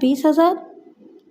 20,000?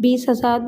20,000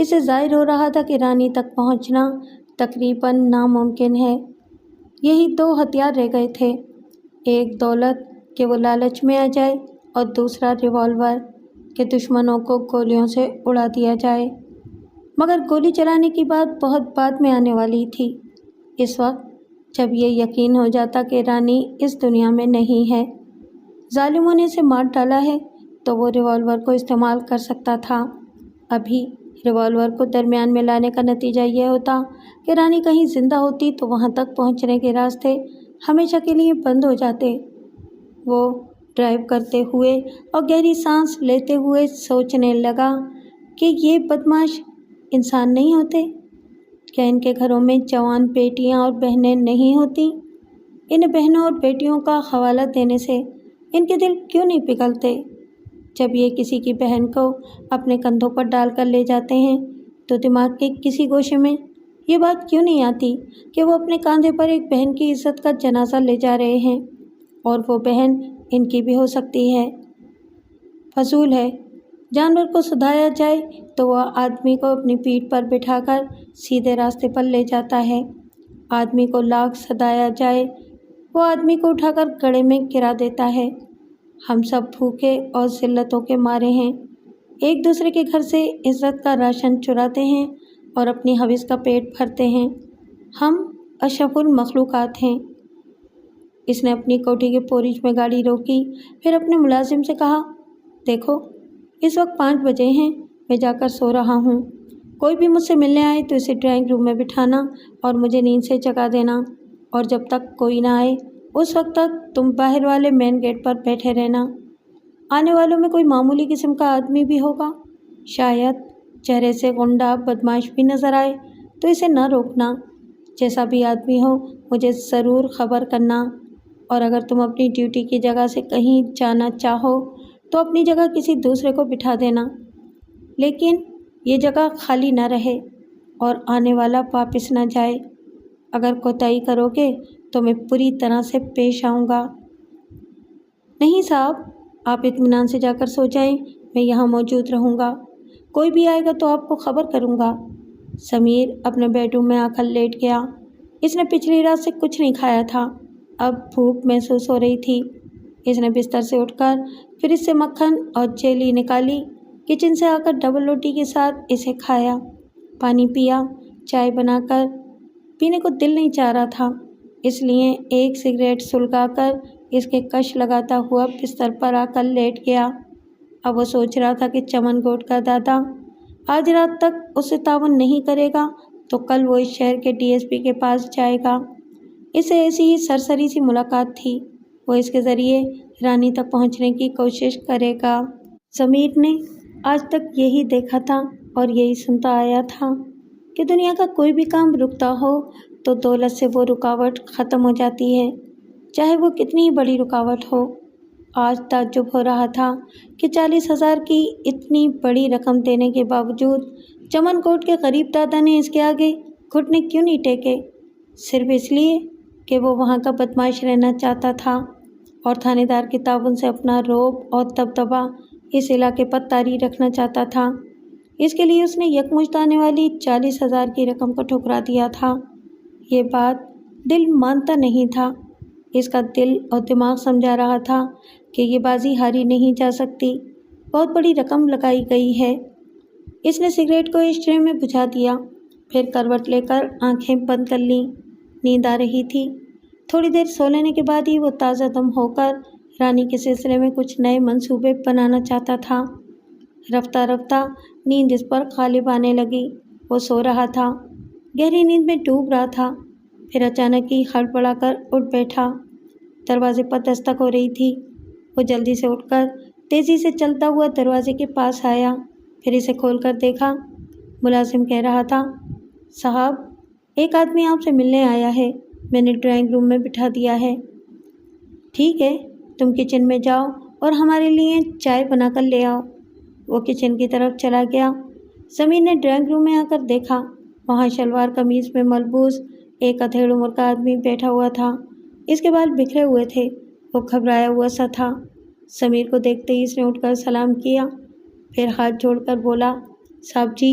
اسے ظاہر ہو رہا تھا کہ رانی تک پہنچنا تقریباً ناممکن ہے۔ یہی دو ہتھیار رہ گئے تھے، ایک دولت کہ وہ لالچ میں آ جائے، اور دوسرا ریوالور کہ دشمنوں کو گولیوں سے اڑا دیا جائے۔ مگر گولی چلانے کی بات بہت بعد میں آنے والی تھی۔ اس وقت جب یہ یقین ہو جاتا کہ رانی اس دنیا میں نہیں ہے، ظالموں نے اسے مار ڈالا ہے، تو وہ ریوالور کو استعمال کر سکتا تھا۔ ابھی ریوالور کو درمیان میں لانے کا نتیجہ یہ ہوتا کہ رانی کہیں زندہ ہوتی تو وہاں تک پہنچنے کے راستے ہمیشہ کے لیے بند ہو جاتے۔ وہ ڈرائیو کرتے ہوئے اور گہری سانس لیتے ہوئے سوچنے لگا کہ یہ بدماش انسان نہیں ہوتے؟ کیا ان کے گھروں میں جوان بیٹیاں اور بہنیں نہیں ہوتی؟ ان بہنوں اور بیٹیوں کا حوالہ دینے سے ان کے دل کیوں نہیں پگھلتے؟ جب یہ کسی کی بہن کو اپنے کندھوں پر ڈال کر لے جاتے ہیں تو دماغ کے کسی گوشے میں یہ بات کیوں نہیں آتی کہ وہ اپنے کاندھے پر ایک بہن کی عزت کا جنازہ لے جا رہے ہیں، اور وہ بہن ان کی بھی ہو سکتی ہے۔ فضول ہے، جانور کو سدھایا جائے تو وہ آدمی کو اپنی پیٹھ پر بٹھا کر سیدھے راستے پر لے جاتا ہے، آدمی کو لاکھ سدھایا جائے وہ آدمی کو اٹھا کر گڑھے میں گرا دیتا ہے۔ ہم سب بھوکے اور ذلتوں کے مارے ہیں، ایک دوسرے کے گھر سے عزت کا راشن چراتے ہیں اور اپنی حوث کا پیٹ بھرتے ہیں۔ ہم اشرف المخلوقات ہیں۔ اس نے اپنی کوٹھی کے پورچ میں گاڑی روکی، پھر اپنے ملازم سے کہا، دیکھو اس وقت 5 بجے ہیں، میں جا کر سو رہا ہوں، کوئی بھی مجھ سے ملنے آئے تو اسے ڈرائنگ روم میں بٹھانا اور مجھے نیند سے جگا دینا، اور جب تک کوئی نہ آئے اس وقت تک تم باہر والے مین گیٹ پر بیٹھے رہنا۔ آنے والوں میں کوئی معمولی قسم کا آدمی بھی ہوگا، شاید چہرے سے غنڈہ بدماش بھی نظر آئے تو اسے نہ روکنا، جیسا بھی آدمی ہو مجھے ضرور خبر کرنا، اور اگر تم اپنی ڈیوٹی کی جگہ سے کہیں جانا چاہو تو اپنی جگہ کسی دوسرے کو بٹھا دینا، لیکن یہ جگہ خالی نہ رہے اور آنے والا واپس نہ جائے۔ اگر کوتاہی کرو گے تو میں پوری طرح سے پیش آؤں گا۔ نہیں صاحب، آپ اطمینان سے جا کر سو جائیں، میں یہاں موجود رہوں گا، کوئی بھی آئے گا تو آپ کو خبر کروں گا۔ سمیر اپنے بیڈ روم میں آ کر لیٹ گیا۔ اس نے پچھلی رات سے کچھ نہیں کھایا تھا، اب بھوک محسوس ہو رہی تھی۔ اس نے بستر سے اٹھ کر پھر اس سے مکھن اور جیلی نکالی، کچن سے آ کر ڈبل روٹی کے ساتھ اسے کھایا، پانی پیا، چائے بنا کر پینے کو دل نہیں چاہ رہا تھا، اس لیے ایک سگریٹ سلگا کر اس کے کش لگاتا ہوا بستر پر آ کر لیٹ گیا۔ اب وہ سوچ رہا تھا کہ چمن گوٹ کا دادا آج رات تک اسے تعاون نہیں کرے گا تو کل وہ اس شہر کے ڈی ایس پی کے پاس جائے گا۔ اسے ایسی ہی سرسری سی ملاقات تھی، وہ اس کے ذریعے رانی تک پہنچنے کی کوشش کرے گا۔ ضمیر نے آج تک یہی دیکھا تھا اور یہی سنتا آیا تھا کہ دنیا کا کوئی بھی کام رکتا ہو تو دولت سے وہ رکاوٹ ختم ہو جاتی ہے، چاہے وہ کتنی ہی بڑی رکاوٹ ہو۔ آج تعجب ہو رہا تھا کہ 40,000 کی اتنی بڑی رقم دینے کے باوجود چمن کوٹ کے غریب دادا نے اس کے آگے گھٹنے کیوں نہیں ٹیکے؟ صرف اس لیے کہ وہ وہاں کا بدماش رہنا چاہتا تھا اور تھانے دار کے تعاون سے اپنا رعب اور دبدبہ اس علاقے پر طاری رکھنا چاہتا تھا۔ اس کے لیے اس نے یکمشت آنے والی 40,000 کی رقم کو ٹھکرا دیا تھا۔ یہ بات دل مانتا نہیں تھا، اس کا دل اور دماغ سمجھا رہا تھا کہ یہ بازی ہاری نہیں جا سکتی، بہت بڑی رقم لگائی گئی ہے۔ اس نے سگریٹ کو ایش ٹرے میں بجھا دیا، پھر کروٹ لے کر آنکھیں بند کر لیں۔ نیند آ رہی تھی، تھوڑی دیر سو لینے کے بعد ہی وہ تازہ دم ہو کر رانی کے سلسلے میں کچھ نئے منصوبے بنانا چاہتا تھا۔ رفتہ رفتہ نیند اس پر غالب آنے لگی، وہ سو رہا تھا، گہری نیند میں ڈوب رہا تھا، پھر اچانک ہی ہڑبڑا کر اٹھ بیٹھا۔ دروازے پر دستک ہو رہی تھی، وہ جلدی سے اٹھ کر تیزی سے چلتا ہوا دروازے کے پاس آیا، پھر اسے کھول کر دیکھا۔ ملازم کہہ رہا تھا، صاحب ایک آدمی آپ سے ملنے آیا ہے، میں نے ڈرائنگ روم میں بٹھا دیا ہے۔ ٹھیک ہے، تم کچن میں جاؤ اور ہمارے لیے چائے بنا کر لے آؤ۔ وہ کچن کی طرف چلا گیا۔ ضمیر نے ڈرائنگ روم میں آ کر دیکھا، وہاں شلوار قمیض میں ملبوس ایک ادھیڑ عمر کا آدمی بیٹھا ہوا تھا، اس کے بال بکھرے ہوئے تھے، وہ گھبرایا ہوا سا تھا۔ ضمیر کو دیکھتے ہی اس نے اٹھ کر سلام کیا، پھر ہاتھ جوڑ کر بولا، صاحب جی،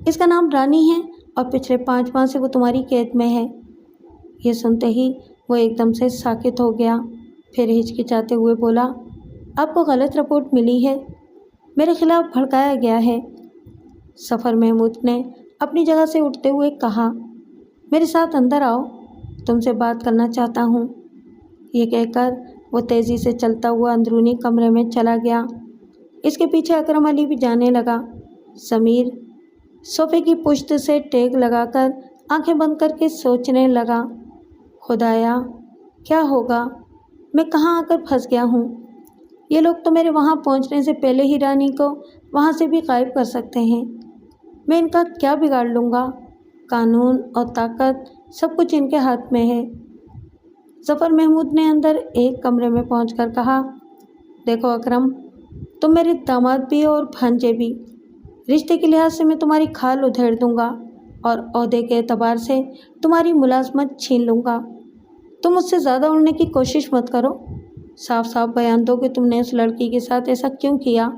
اس کا نام رانی ہے اور پچھلے 5 ماہ سے وہ تمہاری قید میں ہے۔ یہ سنتے ہی وہ ایک دم سے ساکت ہو گیا، پھر ہچکچاتے ہوئے بولا، آپ کو غلط رپورٹ ملی ہے، میرے خلاف بھڑکایا گیا ہے۔ ظفر محمود نے اپنی جگہ سے اٹھتے ہوئے کہا، میرے ساتھ اندر آؤ، تم سے بات کرنا چاہتا ہوں۔ یہ کہہ کر وہ تیزی سے چلتا ہوا اندرونی کمرے میں چلا گیا۔ اس کے پیچھے اکرم علی بھی جانے لگا۔ ضمیر صوفے کی پشت سے ٹیک لگا کر آنکھیں بند کر کے سوچنے لگا، خدایا کیا ہوگا، میں کہاں آ کر پھنس گیا ہوں؟ یہ لوگ تو میرے وہاں پہنچنے سے پہلے ہی رانی کو وہاں سے بھی غائب کر سکتے ہیں۔ میں ان کا کیا بگاڑ لوں گا؟ قانون اور طاقت سب کچھ ان کے ہاتھ میں ہے۔ ظفر محمود نے اندر ایک کمرے میں پہنچ کر کہا، دیکھو اکرم، تم میرے داماد بھی اور بھانجے بھی، رشتے کے لحاظ سے میں تمہاری کھال ادھیڑ دوں گا اور عہدے کے اعتبار سے تمہاری ملازمت چھین لوں گا۔ تم مجھ سے زیادہ اڑنے کی کوشش مت کرو، صاف صاف بیان دو کہ تم نے اس لڑکی کے ساتھ ایسا کیوں کیا۔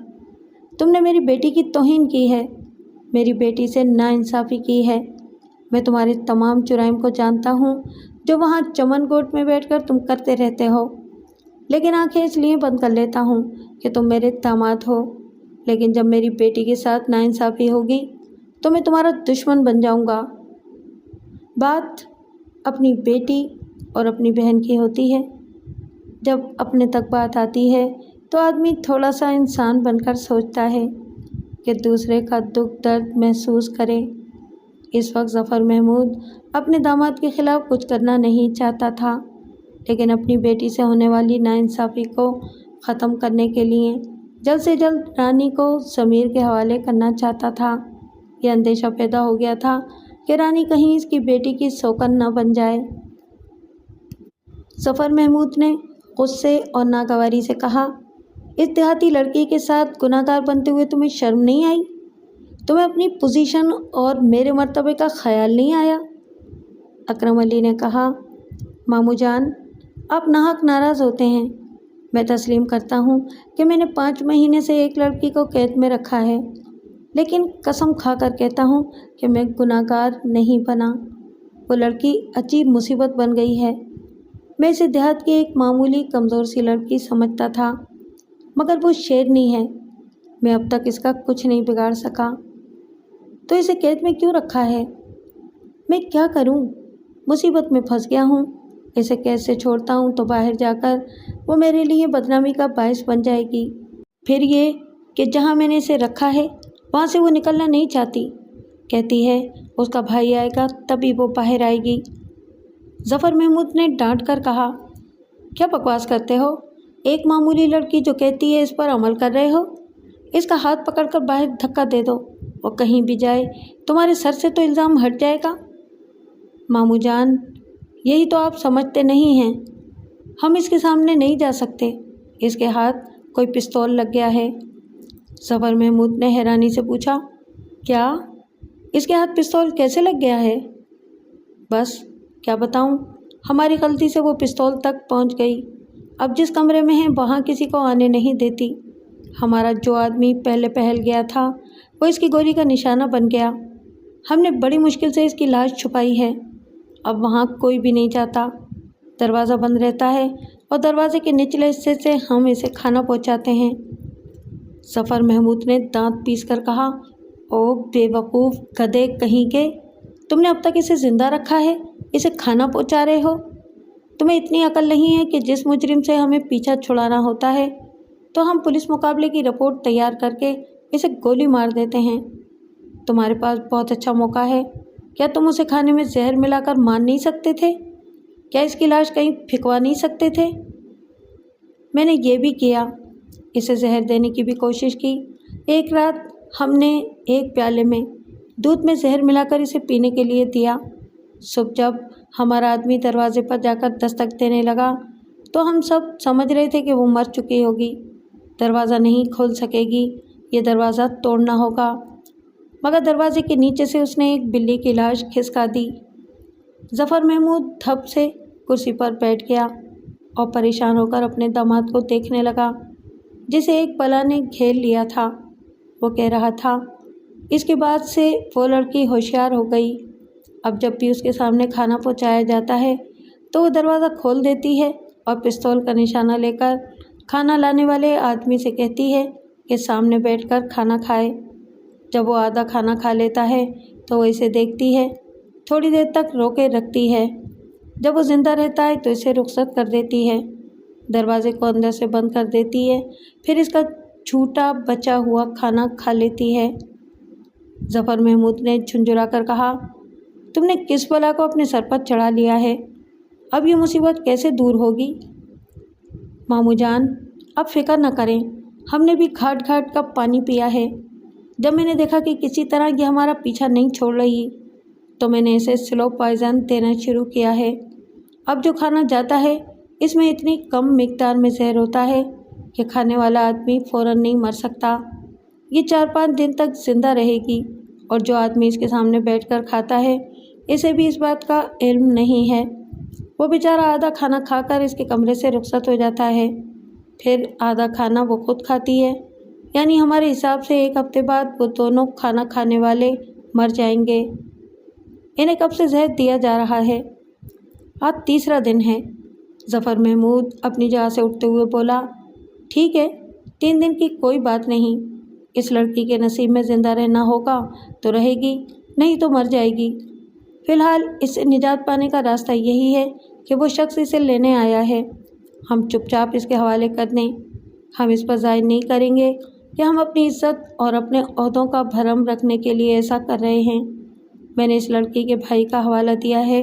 تم نے میری بیٹی کی توہین کی ہے، میری بیٹی سے ناانصافی کی ہے۔ میں تمہارے تمام جرائم کو جانتا ہوں جو وہاں چمن کوٹ میں بیٹھ کر تم کرتے رہتے ہو، لیکن آنکھیں اس لیے بند کر لیتا ہوں کہ تم میرے داماد ہو، لیکن جب میری بیٹی کے ساتھ ناانصافی ہوگی تو میں تمہارا دشمن بن جاؤں گا۔ بات اپنی بیٹی اور اپنی بہن کی ہوتی ہے، جب اپنے تک بات آتی ہے تو آدمی تھوڑا سا انسان بن کر سوچتا ہے کہ دوسرے کا دکھ درد محسوس کرے۔ اس وقت ظفر محمود اپنے داماد کے خلاف کچھ کرنا نہیں چاہتا تھا، لیکن اپنی بیٹی سے ہونے والی ناانصافی کو ختم کرنے کے لیے جلد سے جلد رانی کو ضمیر کے حوالے کرنا چاہتا تھا۔ یہ اندیشہ پیدا ہو گیا تھا کہ رانی کہیں اس کی بیٹی کی سوکن نہ بن جائے۔ ظفر محمود نے غصے اور ناگواری سے کہا، اس دیہاتی لڑکی کے ساتھ گناہ گار بنتے ہوئے تمہیں شرم نہیں آئی؟ تمہیں اپنی پوزیشن اور میرے مرتبے کا خیال نہیں آیا؟ اکرم علی نے کہا، ماموں جان، آپ ناحق ناراض ہوتے ہیں۔ میں تسلیم کرتا ہوں کہ میں نے 5 مہینے سے ایک لڑکی کو قید میں رکھا ہے، لیکن قسم کھا کر کہتا ہوں کہ میں گناہ گار نہیں بنا۔ وہ لڑکی عجیب مصیبت بن گئی ہے۔ میں اسے دیہات کی ایک معمولی کمزور سی لڑکی سمجھتا تھا، مگر وہ شیرنی ہے۔ میں اب تک اس کا کچھ نہیں بگاڑ سکا۔ تو اسے قید میں کیوں رکھا ہے؟ میں کیا کروں؟ مصیبت میں پھنس گیا ہوں۔ اسے قید سے چھوڑتا ہوں تو باہر جا کر وہ میرے لیے بدنامی کا باعث بن جائے گی۔ پھر یہ کہ جہاں میں نے اسے رکھا ہے وہاں سے وہ نکلنا نہیں چاہتی، کہتی ہے اس کا بھائی آئے گا تبھی وہ باہر آئے گی۔ ظفر محمود نے ڈانٹ کر کہا، کیا بکواس کرتے ہو؟ ایک معمولی لڑکی جو کہتی ہے اس پر عمل کر رہے ہو؟ اس کا ہاتھ پکڑ کر باہر دھکا دے دو، وہ کہیں بھی جائے تمہارے سر سے تو الزام ہٹ جائے گا۔ ماموں جان، یہی تو آپ سمجھتے نہیں ہیں، ہم اس کے سامنے نہیں جا سکتے، اس کے ہاتھ کوئی پستول لگ گیا ہے۔ ظفر محمود نے حیرانی سے پوچھا، کیا؟ اس کے ہاتھ پستول کیسے لگ گیا ہے؟ بس کیا بتاؤں، ہماری غلطی سے وہ پستول تک پہنچ گئی، اب جس کمرے میں ہیں وہاں کسی کو آنے نہیں دیتی۔ ہمارا جو آدمی پہلے پہل گیا تھا وہ اس کی گولی کا نشانہ بن گیا۔ ہم نے بڑی مشکل سے اس کی لاش چھپائی ہے، اب وہاں کوئی بھی نہیں جاتا، دروازہ بند رہتا ہے اور دروازے کے نچلے حصے سے ہم اسے کھانا پہنچاتے ہیں۔ ظفر محمود نے دانت پیس کر کہا، او بے وقوف گدھے کہیں کے، تم نے اب تک اسے زندہ رکھا ہے، اسے کھانا پہنچا رہے ہو؟ تمہیں اتنی عقل نہیں ہے کہ جس مجرم سے ہمیں پیچھا چھڑانا ہوتا ہے تو ہم پولیس مقابلے کی رپورٹ تیار کر کے اسے گولی مار دیتے ہیں۔ تمہارے پاس بہت اچھا موقع ہے، کیا تم اسے کھانے میں زہر ملا کر مار نہیں سکتے تھے؟ کیا اس کی لاش کہیں پھینکوا نہیں سکتے تھے؟ میں نے یہ بھی کیا، اسے زہر دینے کی بھی کوشش کی۔ ایک رات ہم نے ایک پیالے میں دودھ میں زہر ملا کر اسے پینے کے لیے دیا۔ صبح جب ہمارا آدمی دروازے پر جا کر دستک دینے لگا تو ہم سب سمجھ رہے تھے کہ وہ مر چکی ہوگی، دروازہ نہیں کھول سکے گی، یہ دروازہ توڑنا ہوگا، مگر دروازے کے نیچے سے اس نے ایک بلی کی لاش کھسکا دی۔ ظفر محمود دھپ سے کرسی پر بیٹھ گیا اور پریشان ہو کر اپنے داماد کو دیکھنے لگا جسے ایک بلا نے گھیر لیا تھا۔ وہ کہہ رہا تھا، اس کے بعد سے وہ لڑکی ہوشیار ہو گئی۔ اب جب بھی اس کے سامنے کھانا پہنچایا جاتا ہے تو وہ دروازہ کھول دیتی ہے اور پستول کا نشانہ لے کر کھانا لانے والے آدمی سے کہتی ہے کہ سامنے بیٹھ کر کھانا کھائے۔ جب وہ آدھا کھانا کھا لیتا ہے تو وہ اسے دیکھتی ہے، تھوڑی دیر تک روکے رکھتی ہے۔ جب وہ زندہ رہتا ہے تو اسے رخصت کر دیتی ہے، دروازے کو اندر سے بند کر دیتی ہے، پھر اس کا چھوٹا بچا ہوا کھانا کھا لیتی ہے۔ ظفر محمود نے جھنجھلا کر کہا، تم نے کس بلا کو اپنے سر پر چڑھا لیا ہے؟ اب یہ مصیبت کیسے دور ہوگی؟ ماموں جان، اب فکر نہ کریں، ہم نے بھی گھاٹ گھاٹ کا پانی پیا ہے۔ جب میں نے دیکھا کہ کسی طرح یہ ہمارا پیچھا نہیں چھوڑ رہی تو میں نے اسے سلو پوائزن دینا شروع کیا ہے۔ اب جو کھانا جاتا ہے اس میں اتنی کم مقدار میں زہر ہوتا ہے کہ کھانے والا آدمی فوراً نہیں مر سکتا۔ یہ 4-5 دن تک زندہ رہے گی، اور جو آدمی اس کے سامنے بیٹھ کر کھاتا ہے اسے بھی اس بات کا علم نہیں ہے۔ وہ بیچارہ آدھا کھانا کھا کر اس کے کمرے سے رخصت ہو جاتا ہے، پھر آدھا کھانا وہ خود کھاتی ہے، یعنی ہمارے حساب سے 1 ہفتے بعد وہ دونوں کھانا کھانے والے مر جائیں گے۔ انہیں کب سے زہر دیا جا رہا ہے؟ آج 3را دن ہے۔ ظفر محمود اپنی جگہ سے اٹھتے ہوئے بولا، ٹھیک ہے، 3 دن کی کوئی بات نہیں۔ اس لڑکی کے نصیب میں زندہ رہنا ہوگا تو رہے گی، نہیں تو مر جائے گی۔ فی الحال اس سے نجات پانے کا راستہ یہی ہے کہ وہ شخص اسے لینے آیا ہے، ہم چپ چاپ اس کے حوالے کر دیں۔ ہم اس پر ظاہر نہیں کریں گے کہ ہم اپنی عزت اور اپنے عہدوں کا بھرم رکھنے کے لیے ایسا کر رہے ہیں۔ میں نے اس لڑکی کے بھائی کا حوالہ دیا ہے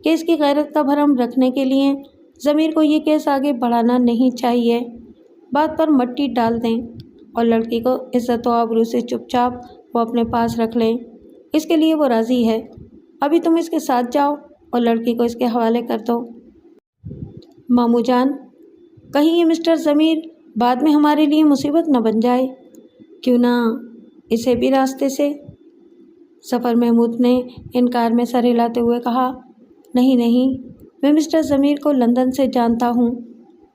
کہ اس کی غیرت کا بھرم رکھنے کے لیے ضمیر کو یہ کیس آگے بڑھانا نہیں چاہیے۔ بات پر مٹی ڈال دیں اور لڑکی کو عزت و آبرو سے چپ چاپ وہ اپنے پاس رکھ لیں۔ اس کے لیے وہ راضی ہے۔ ابھی تم اس کے ساتھ جاؤ اور لڑکی کو اس کے حوالے کر دو۔ ماموں جان، کہیں یہ مسٹر ضمیر بعد میں ہمارے لیے مصیبت نہ بن جائے، کیوں نہ اسے بھی راستے سے؟ ظفر محمود نے انکار میں سر ہلاتے ہوئے کہا، نہیں نہیں، میں مسٹر ضمیر کو لندن سے جانتا ہوں،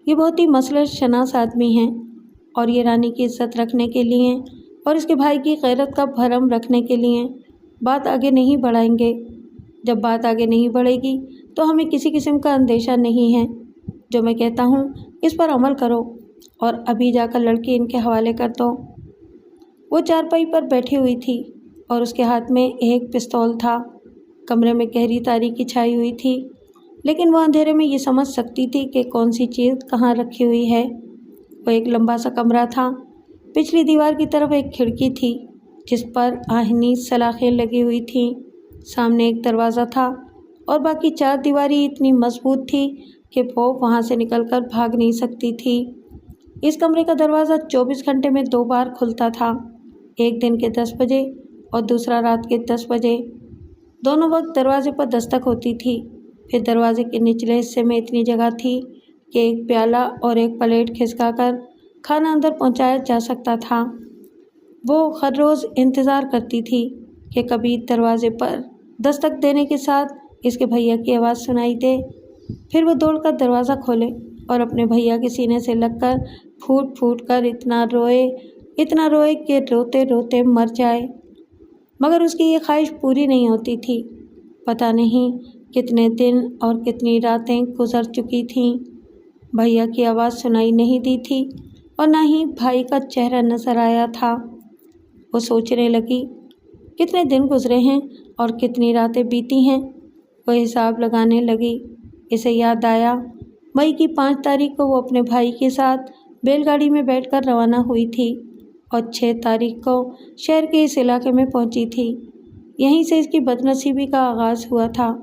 یہ بہت ہی مصلحت شناس آدمی ہیں، اور یہ رانی کی عزت رکھنے کے لیے اور اس کے بھائی کی غیرت کا بھرم رکھنے کے لیے بات آگے نہیں بڑھائیں گے۔ جب بات آگے نہیں بڑھے گی تو ہمیں کسی قسم کا اندیشہ نہیں ہے۔ جو میں کہتا ہوں اس پر عمل کرو اور ابھی جا کر لڑکی ان کے حوالے کر دو۔ وہ چارپائی پر بیٹھی ہوئی تھی اور اس کے ہاتھ میں ایک پستول تھا۔ کمرے میں گہری تاریکی چھائی ہوئی تھی، لیکن وہ اندھیرے میں یہ سمجھ سکتی تھی کہ کون سی چیز کہاں رکھی ہوئی ہے۔ وہ ایک لمبا سا کمرہ تھا۔ پچھلی دیوار کی طرف ایک کھڑکی تھی جس پر آہنی سلاخیں لگی ہوئی تھیں، سامنے ایک دروازہ تھا اور باقی 4 دیواری اتنی مضبوط تھی کہ وہ وہاں سے نکل کر بھاگ نہیں سکتی تھی۔ اس کمرے کا دروازہ 24 گھنٹے میں 2 بار کھلتا تھا، ایک دن کے 10 بجے اور دوسرا رات کے 10 بجے۔ دونوں وقت دروازے پر دستک ہوتی تھی۔ پھر دروازے کے نچلے حصے میں اتنی جگہ تھی کہ ایک پیالہ اور ایک پلیٹ کھسکا کر کھانا اندر پہنچایا جا سکتا تھا۔ وہ ہر روز انتظار کرتی تھی کہ کبھی دروازے پر دستک دینے کے ساتھ اس کے بھیا کی آواز سنائی دے، پھر وہ دوڑ کر دروازہ کھولے اور اپنے بھیا کے سینے سے لگ کر پھوٹ پھوٹ کر اتنا روئے کہ روتے روتے مر جائے، مگر اس کی یہ خواہش پوری نہیں ہوتی تھی۔ پتہ نہیں کتنے دن اور کتنی راتیں گزر چکی تھیں، بھیا کی آواز سنائی نہیں دی تھی اور نہ ہی بھائی کا چہرہ نظر آیا تھا۔ وہ سوچنے لگی، کتنے دن گزرے ہیں اور کتنی راتیں بیتی ہیں۔ وہ حساب لگانے لگی۔ اسے یاد آیا، مئی کی 5 تاریخ کو وہ اپنے بھائی کے ساتھ بیل گاڑی میں بیٹھ کر روانہ ہوئی تھی اور 6 تاریخ کو شہر کے اس علاقے میں پہنچی تھی۔ یہیں سے اس کی بدنصیبی کا آغاز ہوا تھا۔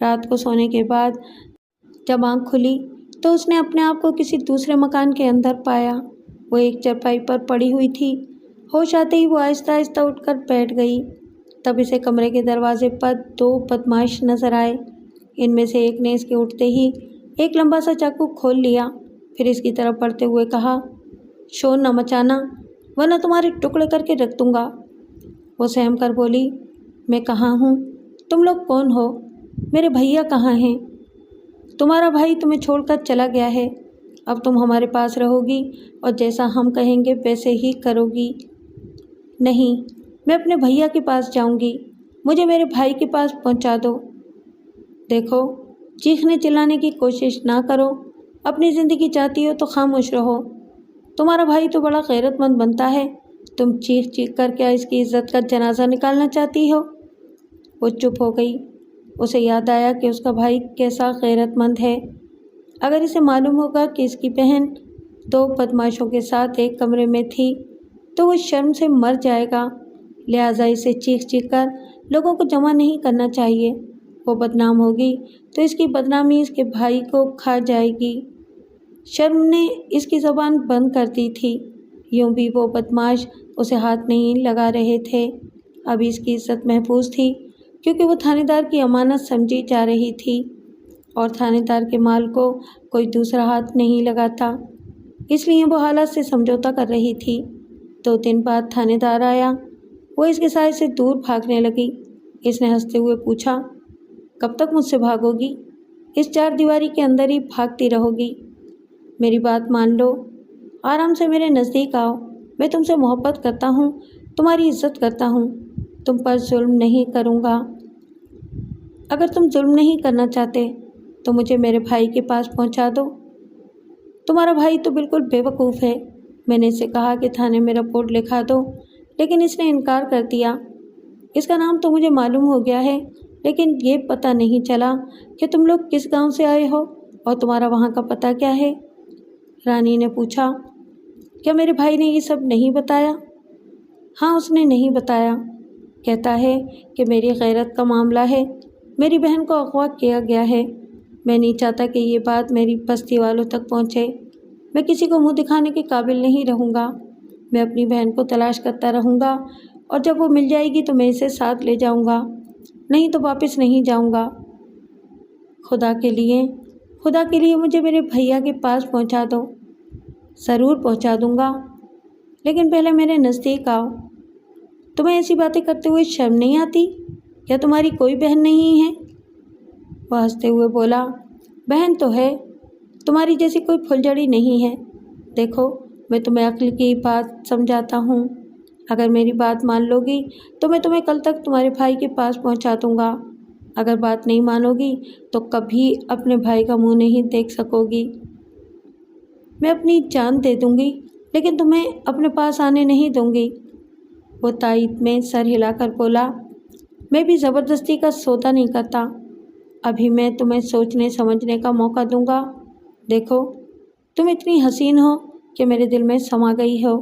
رات کو سونے کے بعد جب آنکھ کھلی تو اس نے اپنے آپ کو کسی دوسرے مکان کے اندر پایا۔ وہ ایک چارپائی پر پڑی ہوئی تھی۔ ہوش آتے ہی وہ آہستہ آہستہ اٹھ کر بیٹھ گئی۔ تب اسے کمرے کے دروازے پر 2 بدمعاش نظر آئے۔ ان میں سے ایک نے اس کے اٹھتے ہی ایک لمبا سا چاقو کھول لیا، پھر اس کی طرف بڑھتے ہوئے کہا، شور نہ مچانا ورنہ تمہارے ٹکڑے کر کے رکھ دوں گا۔ وہ سہم کر بولی، میں کہاں ہوں؟ تم لوگ کون ہو؟ میرے بھیا کہاں ہیں؟ تمہارا بھائی تمہیں چھوڑ کر چلا گیا ہے، اب تم ہمارے پاس رہو گی اور جیسا ہم کہیں گے ویسے ہی کرو گی۔ نہیں، میں اپنے بھیا کے پاس جاؤں گی، مجھے میرے بھائی کے پاس پہنچا دو۔ دیکھو، چیخنے چلانے کی کوشش نہ کرو، اپنی زندگی چاہتی ہو تو خاموش رہو۔ تمہارا بھائی تو بڑا غیرت مند بنتا ہے، تم چیخ چیخ کر کیا اس کی عزت کا جنازہ نکالنا چاہتی ہو؟ وہ چپ ہو گئی۔ اسے یاد آیا کہ اس کا بھائی کیسا غیرت مند ہے۔ اگر اسے معلوم ہوگا کہ اس کی بہن 2 بدماشوں کے ساتھ ایک کمرے میں تھی تو وہ شرم سے مر جائے گا، لہٰذا اسے چیخ چیخ کر لوگوں کو جمع نہیں کرنا چاہیے۔ وہ بدنام ہوگی تو اس کی بدنامی اس کے بھائی کو کھا جائے گی۔ شرم نے اس کی زبان بند کر دی تھی، یوں بھی وہ بدماش اسے ہاتھ نہیں لگا رہے تھے۔ ابھی اس کی عزت محفوظ تھی کیونکہ وہ تھانے دار کی امانت سمجھی جا رہی تھی اور تھانے دار کے مال کو کوئی دوسرا ہاتھ نہیں لگاتا، اس لیے وہ حالات سے سمجھوتا کر رہی تھی۔ 2 دن بعد تھانے دار آیا۔ وہ اس کے سائے سے دور بھاگنے لگی۔ اس نے ہنستے ہوئے پوچھا، کب تک مجھ سے بھاگو گی؟ اس 4 دیواری کے اندر ہی بھاگتی رہو گی؟ میری بات مان لو، آرام سے میرے نزدیک آؤ، میں تم سے محبت کرتا ہوں، تمہاری عزت کرتا ہوں، تم پر ظلم نہیں کروں گا۔ اگر تم ظلم نہیں کرنا چاہتے تو مجھے میرے بھائی کے پاس پہنچا دو۔ تمہارا بھائی تو بالکل بے وقوف ہے۔ میں نے اسے کہا کہ تھانے میں رپورٹ لکھا دو، لیکن اس نے انکار کر دیا۔ اس کا نام تو مجھے معلوم ہو گیا ہے، لیکن یہ پتہ نہیں چلا کہ تم لوگ کس گاؤں سے آئے ہو اور تمہارا وہاں کا پتہ کیا ہے؟ رانی نے پوچھا، کیا میرے بھائی نے یہ سب نہیں بتایا؟ ہاں، اس نے نہیں بتایا۔ کہتا ہے کہ میری غیرت کا معاملہ ہے، میری بہن کو اغوا کیا گیا ہے۔ میں نہیں چاہتا کہ یہ بات میری بستی والوں تک پہنچے۔ میں کسی کو منہ دکھانے کے قابل نہیں رہوں گا۔ میں اپنی بہن کو تلاش کرتا رہوں گا اور جب وہ مل جائے گی تو میں اسے ساتھ لے جاؤں گا، نہیں تو واپس نہیں جاؤں گا۔ خدا کے لیے مجھے میرے بھیا کے پاس پہنچا دو۔ ضرور پہنچا دوں گا، لیکن پہلے میرے نزدیک آؤ۔ تمہیں ایسی باتیں کرتے ہوئے شرم نہیں آتی؟ کیا تمہاری کوئی بہن نہیں ہے؟ وہ ہنستے ہوئے بولا، بہن تو ہے، تمہاری جیسی کوئی پھلجھڑی نہیں ہے۔ دیکھو، میں تمہیں عقل کی بات سمجھاتا ہوں، اگر میری بات مان لو گی تو میں تمہیں کل تک تمہارے بھائی کے پاس پہنچا دوں گا۔ اگر بات نہیں مانو گی تو کبھی اپنے بھائی کا منہ نہیں دیکھ سکو گی۔ میں اپنی جان دے دوں گی لیکن تمہیں اپنے پاس آنے نہیں دوں گی۔ وہ تائید میں سر ہلا کر بولا، میں بھی زبردستی کا سودا نہیں کرتا، ابھی میں تمہیں سوچنے سمجھنے کا موقع دوں گا۔ دیکھو، تم اتنی حسین ہو کہ میرے دل میں سما گئی ہو۔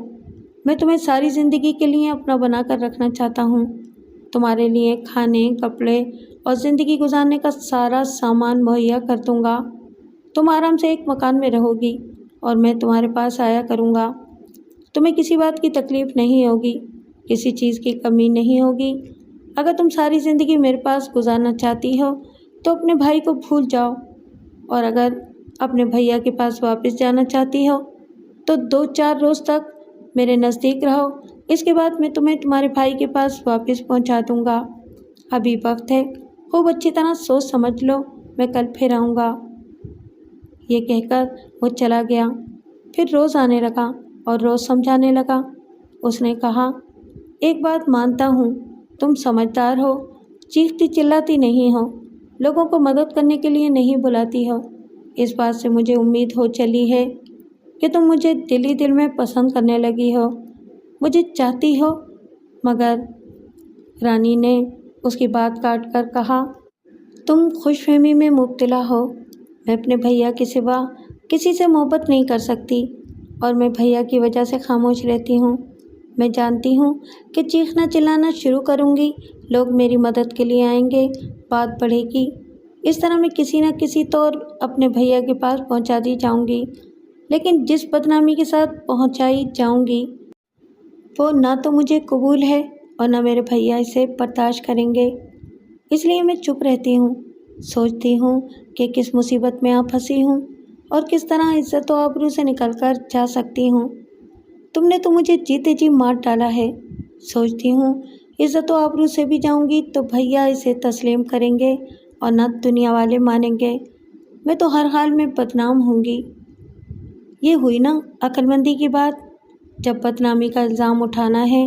میں تمہیں ساری زندگی کے لیے اپنا بنا کر رکھنا چاہتا ہوں، تمہارے لیے کھانے، کپڑے اور زندگی گزارنے کا سارا سامان مہیا کر دوں گا۔ تم آرام سے ایک مکان میں رہو گی اور میں تمہارے پاس آیا کروں گا۔ تمہیں کسی بات کی تکلیف نہیں ہوگی، کسی چیز کی کمی نہیں ہوگی۔ اگر تم ساری زندگی میرے پاس گزارنا چاہتی ہو تو اپنے بھائی کو بھول جاؤ، اور اگر اپنے بھیا کے پاس واپس جانا چاہتی ہو تو 2-4 روز تک میرے نزدیک رہو، اس کے بعد میں تمہیں تمہارے بھائی کے پاس واپس پہنچا دوں گا۔ ابھی وقت ہے، خوب اچھی طرح سوچ سمجھ لو، میں کل پھر آؤں گا۔ یہ کہہ کر وہ چلا گیا۔ پھر روز آنے لگا اور روز سمجھانے لگا۔ اس نے کہا، ایک بات مانتا ہوں، تم سمجھدار ہو، چیختی چلاتی نہیں ہو، لوگوں کو مدد کرنے کے لیے نہیں بلاتی ہو۔ اس بات سے مجھے امید ہو چلی ہے کہ تم مجھے دل ہی دل میں پسند کرنے لگی ہو، مجھے چاہتی ہو۔ مگر رانی نے اس کی بات کاٹ کر کہا، تم خوش فہمی میں مبتلا ہو۔ میں اپنے بھیا کے سوا کسی سے محبت نہیں کر سکتی اور میں بھیا کی وجہ سے خاموش رہتی ہوں۔ میں جانتی ہوں کہ چیخنا چلانا شروع کروں گی، لوگ میری مدد کے لیے آئیں گے، بات بڑھے گی، اس طرح میں کسی نہ کسی طور اپنے بھیا کے پاس پہنچا دی جاؤں گی، لیکن جس بدنامی کے ساتھ پہنچائی جاؤں گی وہ نہ تو مجھے قبول ہے اور نہ میرے بھیا اسے برداشت کریں گے۔ اس لیے میں چپ رہتی ہوں، سوچتی ہوں کہ کس مصیبت میں پھنسی ہوں اور کس طرح عزت و آبرو سے نکل کر جا سکتی ہوں۔ تم نے تو مجھے جیتے جی مار ڈالا ہے۔ سوچتی ہوں عزت و آبرو سے بھی جاؤں گی تو بھیا اسے تسلیم کریں گے اور نہ دنیا والے مانیں گے، میں تو ہر حال میں بدنام ہوں گی۔ یہ ہوئی نا عقل مندی کی بات، جب بدنامی کا الزام اٹھانا ہے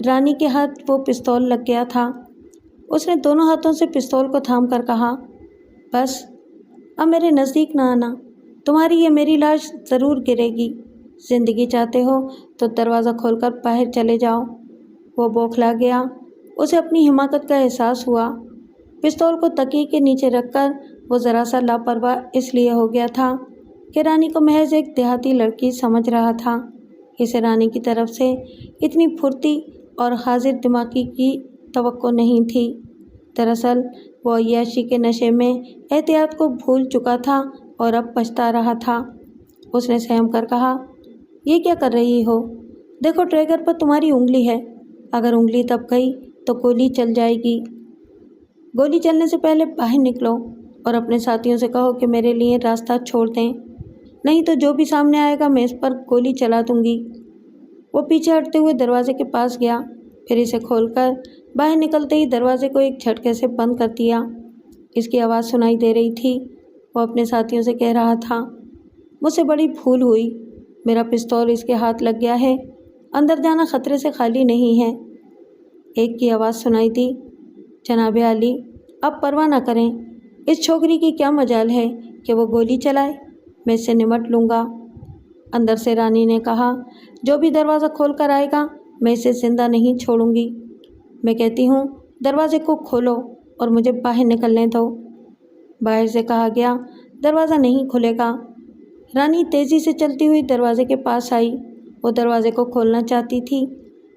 رانی کے ہاتھ وہ پستول لگ گیا تھا۔ اس نے دونوں ہاتھوں سے پستول کو تھام کر کہا، بس اب میرے نزدیک نہ آنا، تمہاری یہ میری لاش ضرور گرے گی۔ زندگی چاہتے ہو تو دروازہ کھول کر باہر چلے جاؤ۔ وہ بوکھلا گیا۔ اسے اپنی حماقت کا احساس ہوا۔ پستول کو تکیے کے نیچے رکھ کر وہ ذرا سا لاپرواہ اس لیے ہو گیا تھا کہ رانی کو محض ایک دیہاتی لڑکی سمجھ رہا تھا۔ اسے رانی کی طرف سے اتنی پھرتی اور حاضر دماغی کی توقع نہیں تھی۔ دراصل وہ عیاشی کے نشے میں احتیاط کو بھول چکا تھا اور اب پچھتا رہا تھا۔ اس نے سہم کر کہا، یہ کیا کر رہی ہو؟ دیکھو ٹریگر پر تمہاری انگلی ہے، اگر انگلی دب گئی تو گولی چل جائے گی۔ گولی چلنے سے پہلے باہر نکلو اور اپنے ساتھیوں سے کہو کہ میرے لیے راستہ چھوڑ دیں، نہیں تو جو بھی سامنے آئے گا میں اس پر گولی چلا دوں گی۔ وہ پیچھے ہٹتے ہوئے دروازے کے پاس گیا، پھر اسے کھول کر باہر نکلتے ہی دروازے کو ایک جھٹکے سے بند کر دیا۔ اس کی آواز سنائی دے رہی تھی۔ وہ اپنے ساتھیوں سے کہہ رہا تھا، مجھ سے بڑی بھول ہوئی، میرا پستول اس کے ہاتھ لگ گیا ہے، اندر جانا خطرے سے خالی نہیں ہے۔ ایک کی آواز سنائی دی، جناب عالی آپ پرواہ نہ کریں، اس چھوکری کی کیا مجال ہے کہ وہ گولی چلائے، میں اس سے نمٹ لوں گا۔ اندر سے رانی نے کہا، جو بھی دروازہ کھول کر آئے گا میں اسے زندہ نہیں چھوڑوں گی۔ میں کہتی ہوں دروازے کو کھولو اور مجھے باہر نکلنے دو۔ باہر سے کہا گیا، دروازہ نہیں کھلے گا۔ رانی تیزی سے چلتی ہوئی دروازے کے پاس آئی۔ وہ دروازے کو کھولنا چاہتی تھی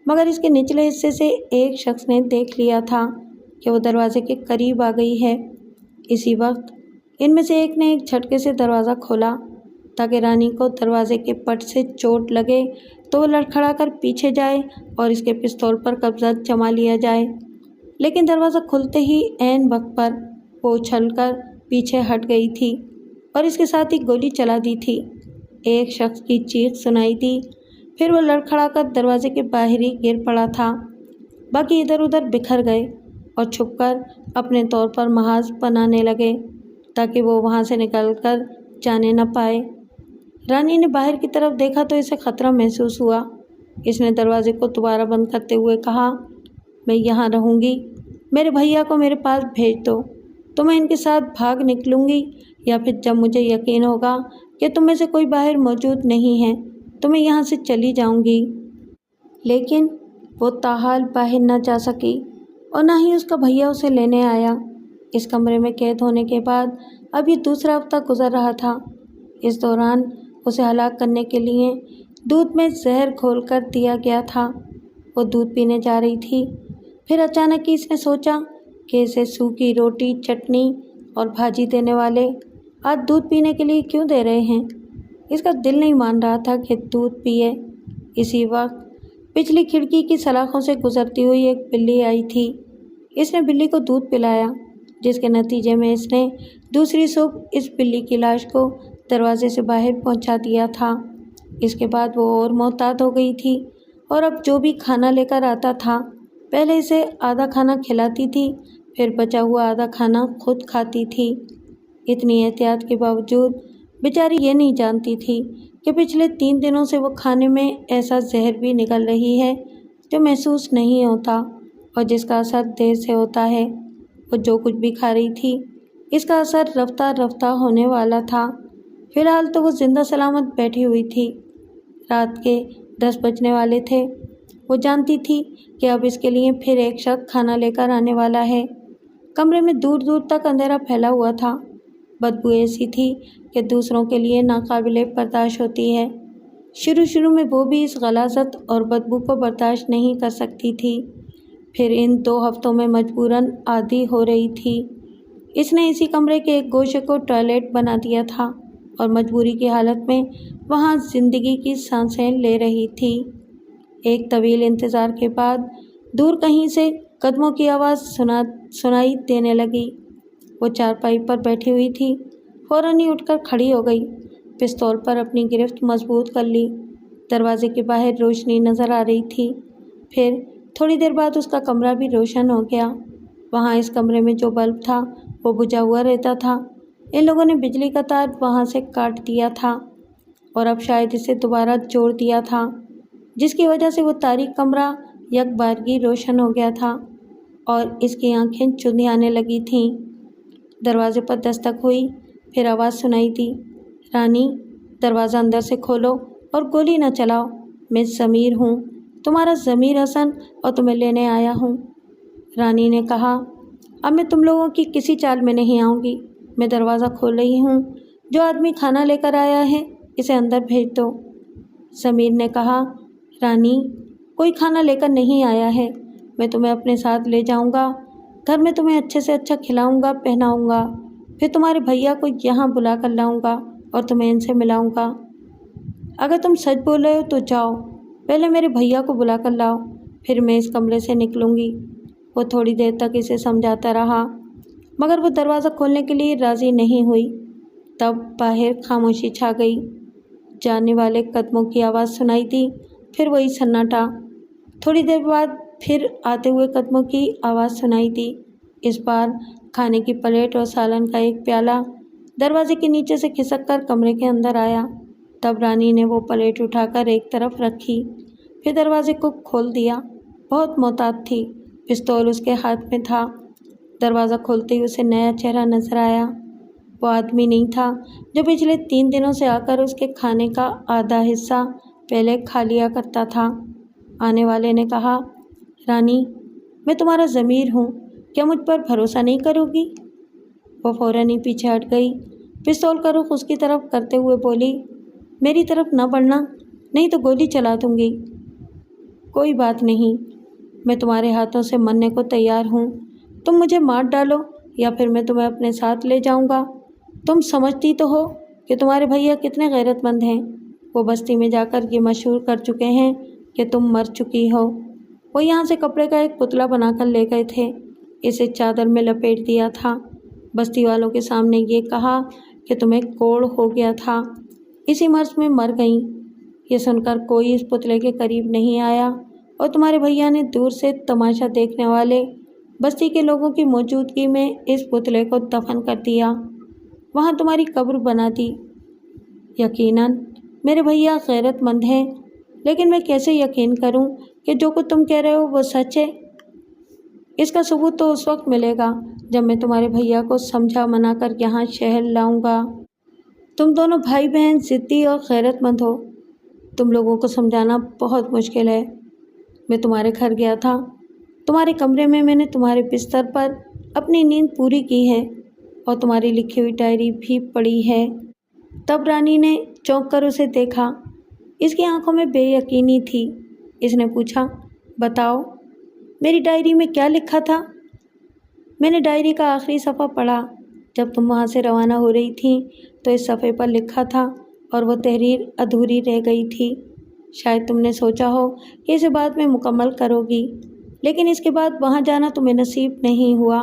مگر اس کے نچلے حصے سے ایک شخص نے دیکھ لیا تھا کہ وہ دروازے کے قریب آ گئی ہے۔ اسی وقت ان میں سے ایک نے ایک جھٹکے سے دروازہ کھولا تاکہ رانی کو دروازے کے پٹ سے چوٹ لگے تو وہ لڑکھڑا کر پیچھے جائے اور اس کے پستول پر قبضہ جما لیا جائے، لیکن دروازہ کھلتے ہی عین وقت پر وہ اچھل کر پیچھے ہٹ گئی تھی اور اس کے ساتھ ہی گولی چلا دی تھی۔ ایک شخص کی چیخ سنائی دی، پھر وہ لڑکھڑا کر دروازے کے باہر ہی گر پڑا تھا۔ باقی ادھر ادھر بکھر گئے اور چھپ کر اپنے طور پر محاذ بنانے لگے تاکہ وہ وہاں سے نکل کر جانے نہ پائے۔ رانی نے باہر کی طرف دیکھا تو اسے خطرہ محسوس ہوا۔ اس نے دروازے کو دوبارہ بند کرتے ہوئے کہا، میں یہاں رہوں گی، میرے بھیا کو میرے پاس بھیج دو، تو میں ان کے ساتھ بھاگ نکلوں گی، یا پھر جب مجھے یقین ہوگا کہ تم میں سے کوئی باہر موجود نہیں ہے تو میں یہاں سے چلی جاؤں گی۔ لیکن وہ تاحال باہر نہ جا سکی اور نہ ہی اس کا بھیا اسے لینے آیا۔ اس کمرے میں قید ہونے کے بعد اب یہ دوسرا ہفتہ گزر رہا تھا۔ اس دوران اسے ہلاک کرنے کے لیے دودھ میں زہر گھول کر دیا گیا تھا۔ وہ دودھ پینے جا رہی تھی، پھر اچانک ہی اس نے سوچا کہ اسے سوکھی روٹی، چٹنی اور بھاجی دینے والے آج دودھ پینے کے لیے کیوں دے رہے ہیں۔ اس کا دل نہیں مان رہا تھا کہ دودھ پیے۔ اسی وقت پچھلی کھڑکی کی سلاخوں سے گزرتی ہوئی ایک بلی آئی تھی۔ اس نے بلی کو دودھ پلایا، جس کے نتیجے میں اس نے دوسری صبح اس بلی کی لاش کو دروازے سے باہر پہنچا دیا تھا۔ اس کے بعد وہ اور محتاط ہو گئی تھی اور اب جو بھی کھانا لے کر آتا تھا پہلے اسے آدھا کھانا کھلاتی تھی، پھر بچا ہوا آدھا کھانا خود کھاتی تھی۔ اتنی احتیاط کے باوجود بیچاری یہ نہیں جانتی تھی کہ پچھلے 3 دنوں سے وہ کھانے میں ایسا زہر بھی نکل رہی ہے جو محسوس نہیں ہوتا اور جس کا اثر دیر سے ہوتا ہے۔ وہ جو کچھ بھی کھا رہی تھی اس کا اثر رفتہ رفتہ ہونے والا تھا۔ فی الحال تو وہ زندہ سلامت بیٹھی ہوئی تھی۔ رات کے 10 بجنے والے تھے۔ وہ جانتی تھی کہ اب اس کے لیے پھر ایک شخص کھانا لے کر آنے والا ہے۔ کمرے میں دور دور تک اندھیرا پھیلا ہوا تھا۔ بدبو ایسی تھی کہ دوسروں کے لیے ناقابل برداشت ہوتی ہے۔ شروع میں وہ بھی اس غلاظت اور بدبو کو برداشت نہیں کر سکتی تھی، پھر ان 2 ہفتوں میں مجبوراً عادی ہو رہی تھی۔ اس نے اسی کمرے کے ایک گوشے کو ٹوائلٹ بنا دیا تھا اور مجبوری کی حالت میں وہاں زندگی کی سانسیں لے رہی تھی۔ ایک طویل انتظار کے بعد دور کہیں سے قدموں کی آواز سنائی دینے لگی۔ وہ چارپائی پر بیٹھی ہوئی تھی، فوراً ہی اٹھ کر کھڑی ہو گئی، پستول پر اپنی گرفت مضبوط کر لی۔ دروازے کے باہر روشنی نظر آ رہی تھی، پھر تھوڑی دیر بعد اس کا کمرہ بھی روشن ہو گیا۔ وہاں اس کمرے میں جو بلب تھا وہ بجھا ہوا رہتا تھا۔ ان لوگوں نے بجلی کا تار وہاں سے کاٹ دیا تھا اور اب شاید اسے دوبارہ جوڑ دیا تھا، جس کی وجہ سے وہ تاریک کمرہ یک بارگی روشن ہو گیا تھا اور اس کی آنکھیں چندیانے لگی تھیں۔ دروازے پر دستک ہوئی، پھر آواز سنائی دی، رانی دروازہ اندر سے کھولو اور گولی نہ چلاؤ، میں ضمیر ہوں، تمہارا ضمیر حسن، اور تمہیں لینے آیا ہوں۔ رانی نے کہا، اب میں تم لوگوں کی کسی چال میں نہیں آؤں گی، میں دروازہ کھول رہی ہوں، جو آدمی کھانا لے کر آیا ہے اسے اندر بھیج دو۔ ضمیر نے کہا، رانی کوئی کھانا لے کر نہیں آیا ہے، میں تمہیں اپنے ساتھ لے جاؤں گا، گھر میں تمہیں اچھے سے اچھا کھلاؤں گا، پہناؤں گا، پھر تمہارے بھیا کو یہاں بلا کر لاؤں گا اور تمہیں ان سے ملاؤں گا۔ اگر تم سچ بول رہے ہو تو جاؤ، پہلے میرے بھیا کو بلا کر لاؤ، پھر میں اس کمرے سے نکلوں گی۔ وہ تھوڑی دیر تک اسے سمجھاتا رہا، مگر وہ دروازہ کھولنے کے لیے راضی نہیں ہوئی۔ تب باہر خاموشی چھا گئی، جانے والے قدموں کی آواز سنائی دی، پھر وہی سناٹا۔ تھوڑی دیر بعد پھر آتے ہوئے قدموں کی آواز سنائی دی، اس بار کھانے کی پلیٹ اور سالن کا ایک پیالہ دروازے کے نیچے سے کھسک کر کمرے کے اندر آیا۔ تب رانی نے وہ پلیٹ اٹھا کر ایک طرف رکھی، پھر دروازے کو کھول دیا۔ بہت محتاط تھی، پستول اس کے ہاتھ میں تھا۔ دروازہ کھولتے ہی اسے نیا چہرہ نظر آیا۔ وہ آدمی نہیں تھا جو پچھلے 3 دنوں سے آ کر اس کے کھانے کا آدھا حصہ پہلے کھا لیا کرتا تھا۔ آنے والے نے کہا، رانی میں تمہارا ضمیر ہوں، کیا مجھ پر بھروسہ نہیں کرو گی؟ وہ فوراً ہی پیچھے ہٹ گئی، پستول کا رخ اس کی طرف کرتے ہوئے بولی، میری طرف نہ بڑھنا، نہیں تو گولی چلا دوں گی۔ کوئی بات نہیں، میں تمہارے ہاتھوں سے مرنے کو تیار ہوں، تم مجھے مار ڈالو یا پھر میں تمہیں اپنے ساتھ لے جاؤں گا۔ تم سمجھتی تو ہو کہ تمہارے بھیا کتنے غیرت مند ہیں، وہ بستی میں جا کر یہ مشہور کر چکے ہیں کہ تم مر چکی ہو۔ وہ یہاں سے کپڑے کا ایک پتلا بنا کر لے گئے تھے، اسے چادر میں لپیٹ دیا تھا، بستی والوں کے سامنے یہ کہا کہ تمہیں کوڑ ہو گیا تھا، اسی مرض میں مر گئیں۔ یہ سن کر کوئی اس پتلے کے قریب نہیں آیا اور تمہارے بھیا نے دور سے تماشا دیکھنے والے بستی کے لوگوں کی موجودگی میں اس پتلے کو دفن کر دیا، وہاں تمہاری قبر بنا دی۔ یقیناً میرے بھیا غیرت مند ہیں، لیکن میں کیسے یقین کروں کہ جو کچھ تم کہہ رہے ہو وہ سچ ہے؟ اس کا ثبوت تو اس وقت ملے گا جب میں تمہارے بھیا کو سمجھا منا کر یہاں شہر لاؤں گا۔ تم دونوں بھائی بہن ضدی اور غیرت مند ہو، تم لوگوں کو سمجھانا بہت مشکل ہے۔ میں تمہارے گھر گیا تھا، تمہارے کمرے میں نے تمہارے بستر پر اپنی نیند پوری کی ہے اور تمہاری لکھی ہوئی ڈائری بھی پڑھی ہے۔ تب رانی نے چونک کر اسے دیکھا، اس کی آنکھوں میں بے یقینی تھی۔ اس نے پوچھا، بتاؤ میری ڈائری میں کیا لکھا تھا؟ میں نے ڈائری کا آخری صفحہ پڑھا، جب تم وہاں سے روانہ ہو رہی تھیں تو اس صفحے پر لکھا تھا اور وہ تحریر ادھوری رہ گئی تھی۔ شاید تم نے سوچا ہو کہ اسے بعد میں مکمل کرو گی، لیکن اس کے بعد وہاں جانا تمہیں نصیب نہیں ہوا۔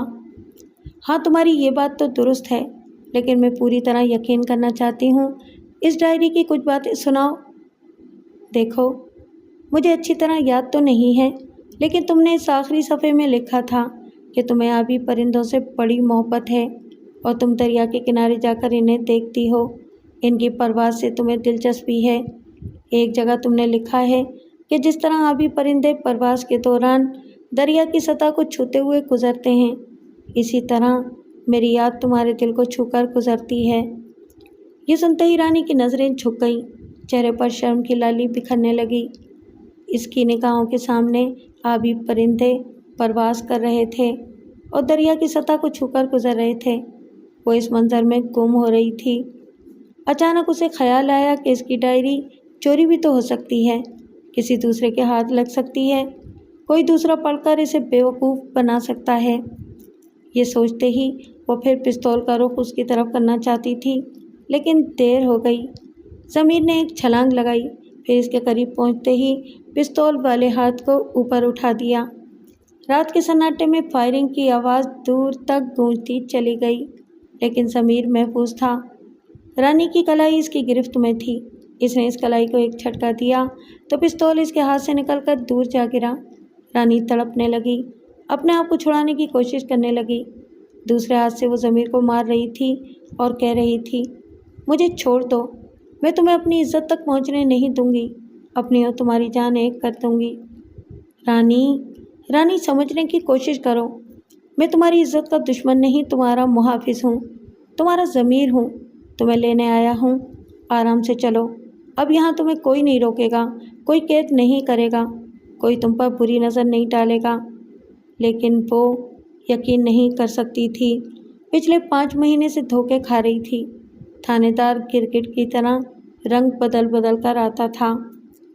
ہاں تمہاری یہ بات تو درست ہے، لیکن میں پوری طرح یقین کرنا چاہتی ہوں، اس ڈائری کی کچھ باتیں سناؤ۔ دیکھو مجھے اچھی طرح یاد تو نہیں ہے، لیکن تم نے اس آخری صفحے میں لکھا تھا کہ تمہیں آبی پرندوں سے بڑی محبت ہے اور تم دریا کے کنارے جا کر انہیں دیکھتی ہو، ان کی پرواز سے تمہیں دلچسپی ہے۔ ایک جگہ تم نے لکھا ہے کہ جس طرح آبی پرندے پرواز کے دوران دریا کی سطح کو چھوتے ہوئے گزرتے ہیں، اسی طرح میری یاد تمہارے دل کو چھو کر گزرتی ہے۔ یہ سنتے ہی رانی کی نظریں جھک گئیں، چہرے پر شرم کی لالی بکھرنے لگی۔ اس کی نگاہوں کے سامنے آبی پرندے پرواز کر رہے تھے اور دریا کی سطح کو چھو کر گزر رہے تھے، وہ اس منظر میں گم ہو رہی تھی۔ اچانک اسے خیال آیا کہ اس کی ڈائری چوری بھی تو ہو سکتی ہے، کسی دوسرے کے ہاتھ لگ سکتی ہے، کوئی دوسرا پڑھ کر اسے بیوقوف بنا سکتا ہے۔ یہ سوچتے ہی وہ پھر پستول کا رخ اس کی طرف کرنا چاہتی تھی، لیکن دیر ہو گئی۔ ضمیر نے ایک چھلانگ لگائی، پھر اس کے قریب پہنچتے ہی پستول والے ہاتھ کو اوپر اٹھا دیا۔ رات کے سناٹے میں فائرنگ کی آواز دور تک گونجتی چلی گئی، لیکن ضمیر محفوظ تھا۔ رانی کی کلائی اس کی گرفت میں تھی، اس نے اس کلائی کو ایک جھٹکا دیا تو پستول اس کے ہاتھ سے نکل کر دور جا گرا۔ رانی تڑپنے لگی، اپنے آپ کو چھڑانے کی کوشش کرنے لگی، دوسرے ہاتھ سے وہ ضمیر کو مار رہی تھی اور کہہ رہی تھی، مجھے چھوڑ دو، میں تمہیں اپنی عزت تک پہنچنے نہیں دوں گی، اپنی اور تمہاری جان ایک کر دوں گی۔ رانی رانی سمجھنے کی کوشش کرو، میں تمہاری عزت کا دشمن نہیں، تمہارا محافظ ہوں، تمہارا ضمیر ہوں، تمہیں لینے آیا ہوں۔ آرام سے چلو، اب یہاں تمہیں کوئی نہیں روکے گا، کوئی قید نہیں کرے گا، کوئی تم پر بری نظر نہیں ڈالے گا۔ لیکن وہ یقین نہیں کر سکتی تھی، پچھلے 5 مہینے سے دھوکے کھا رہی تھی۔ تھانے دار کرکٹ کی طرح رنگ بدل بدل کر آتا تھا،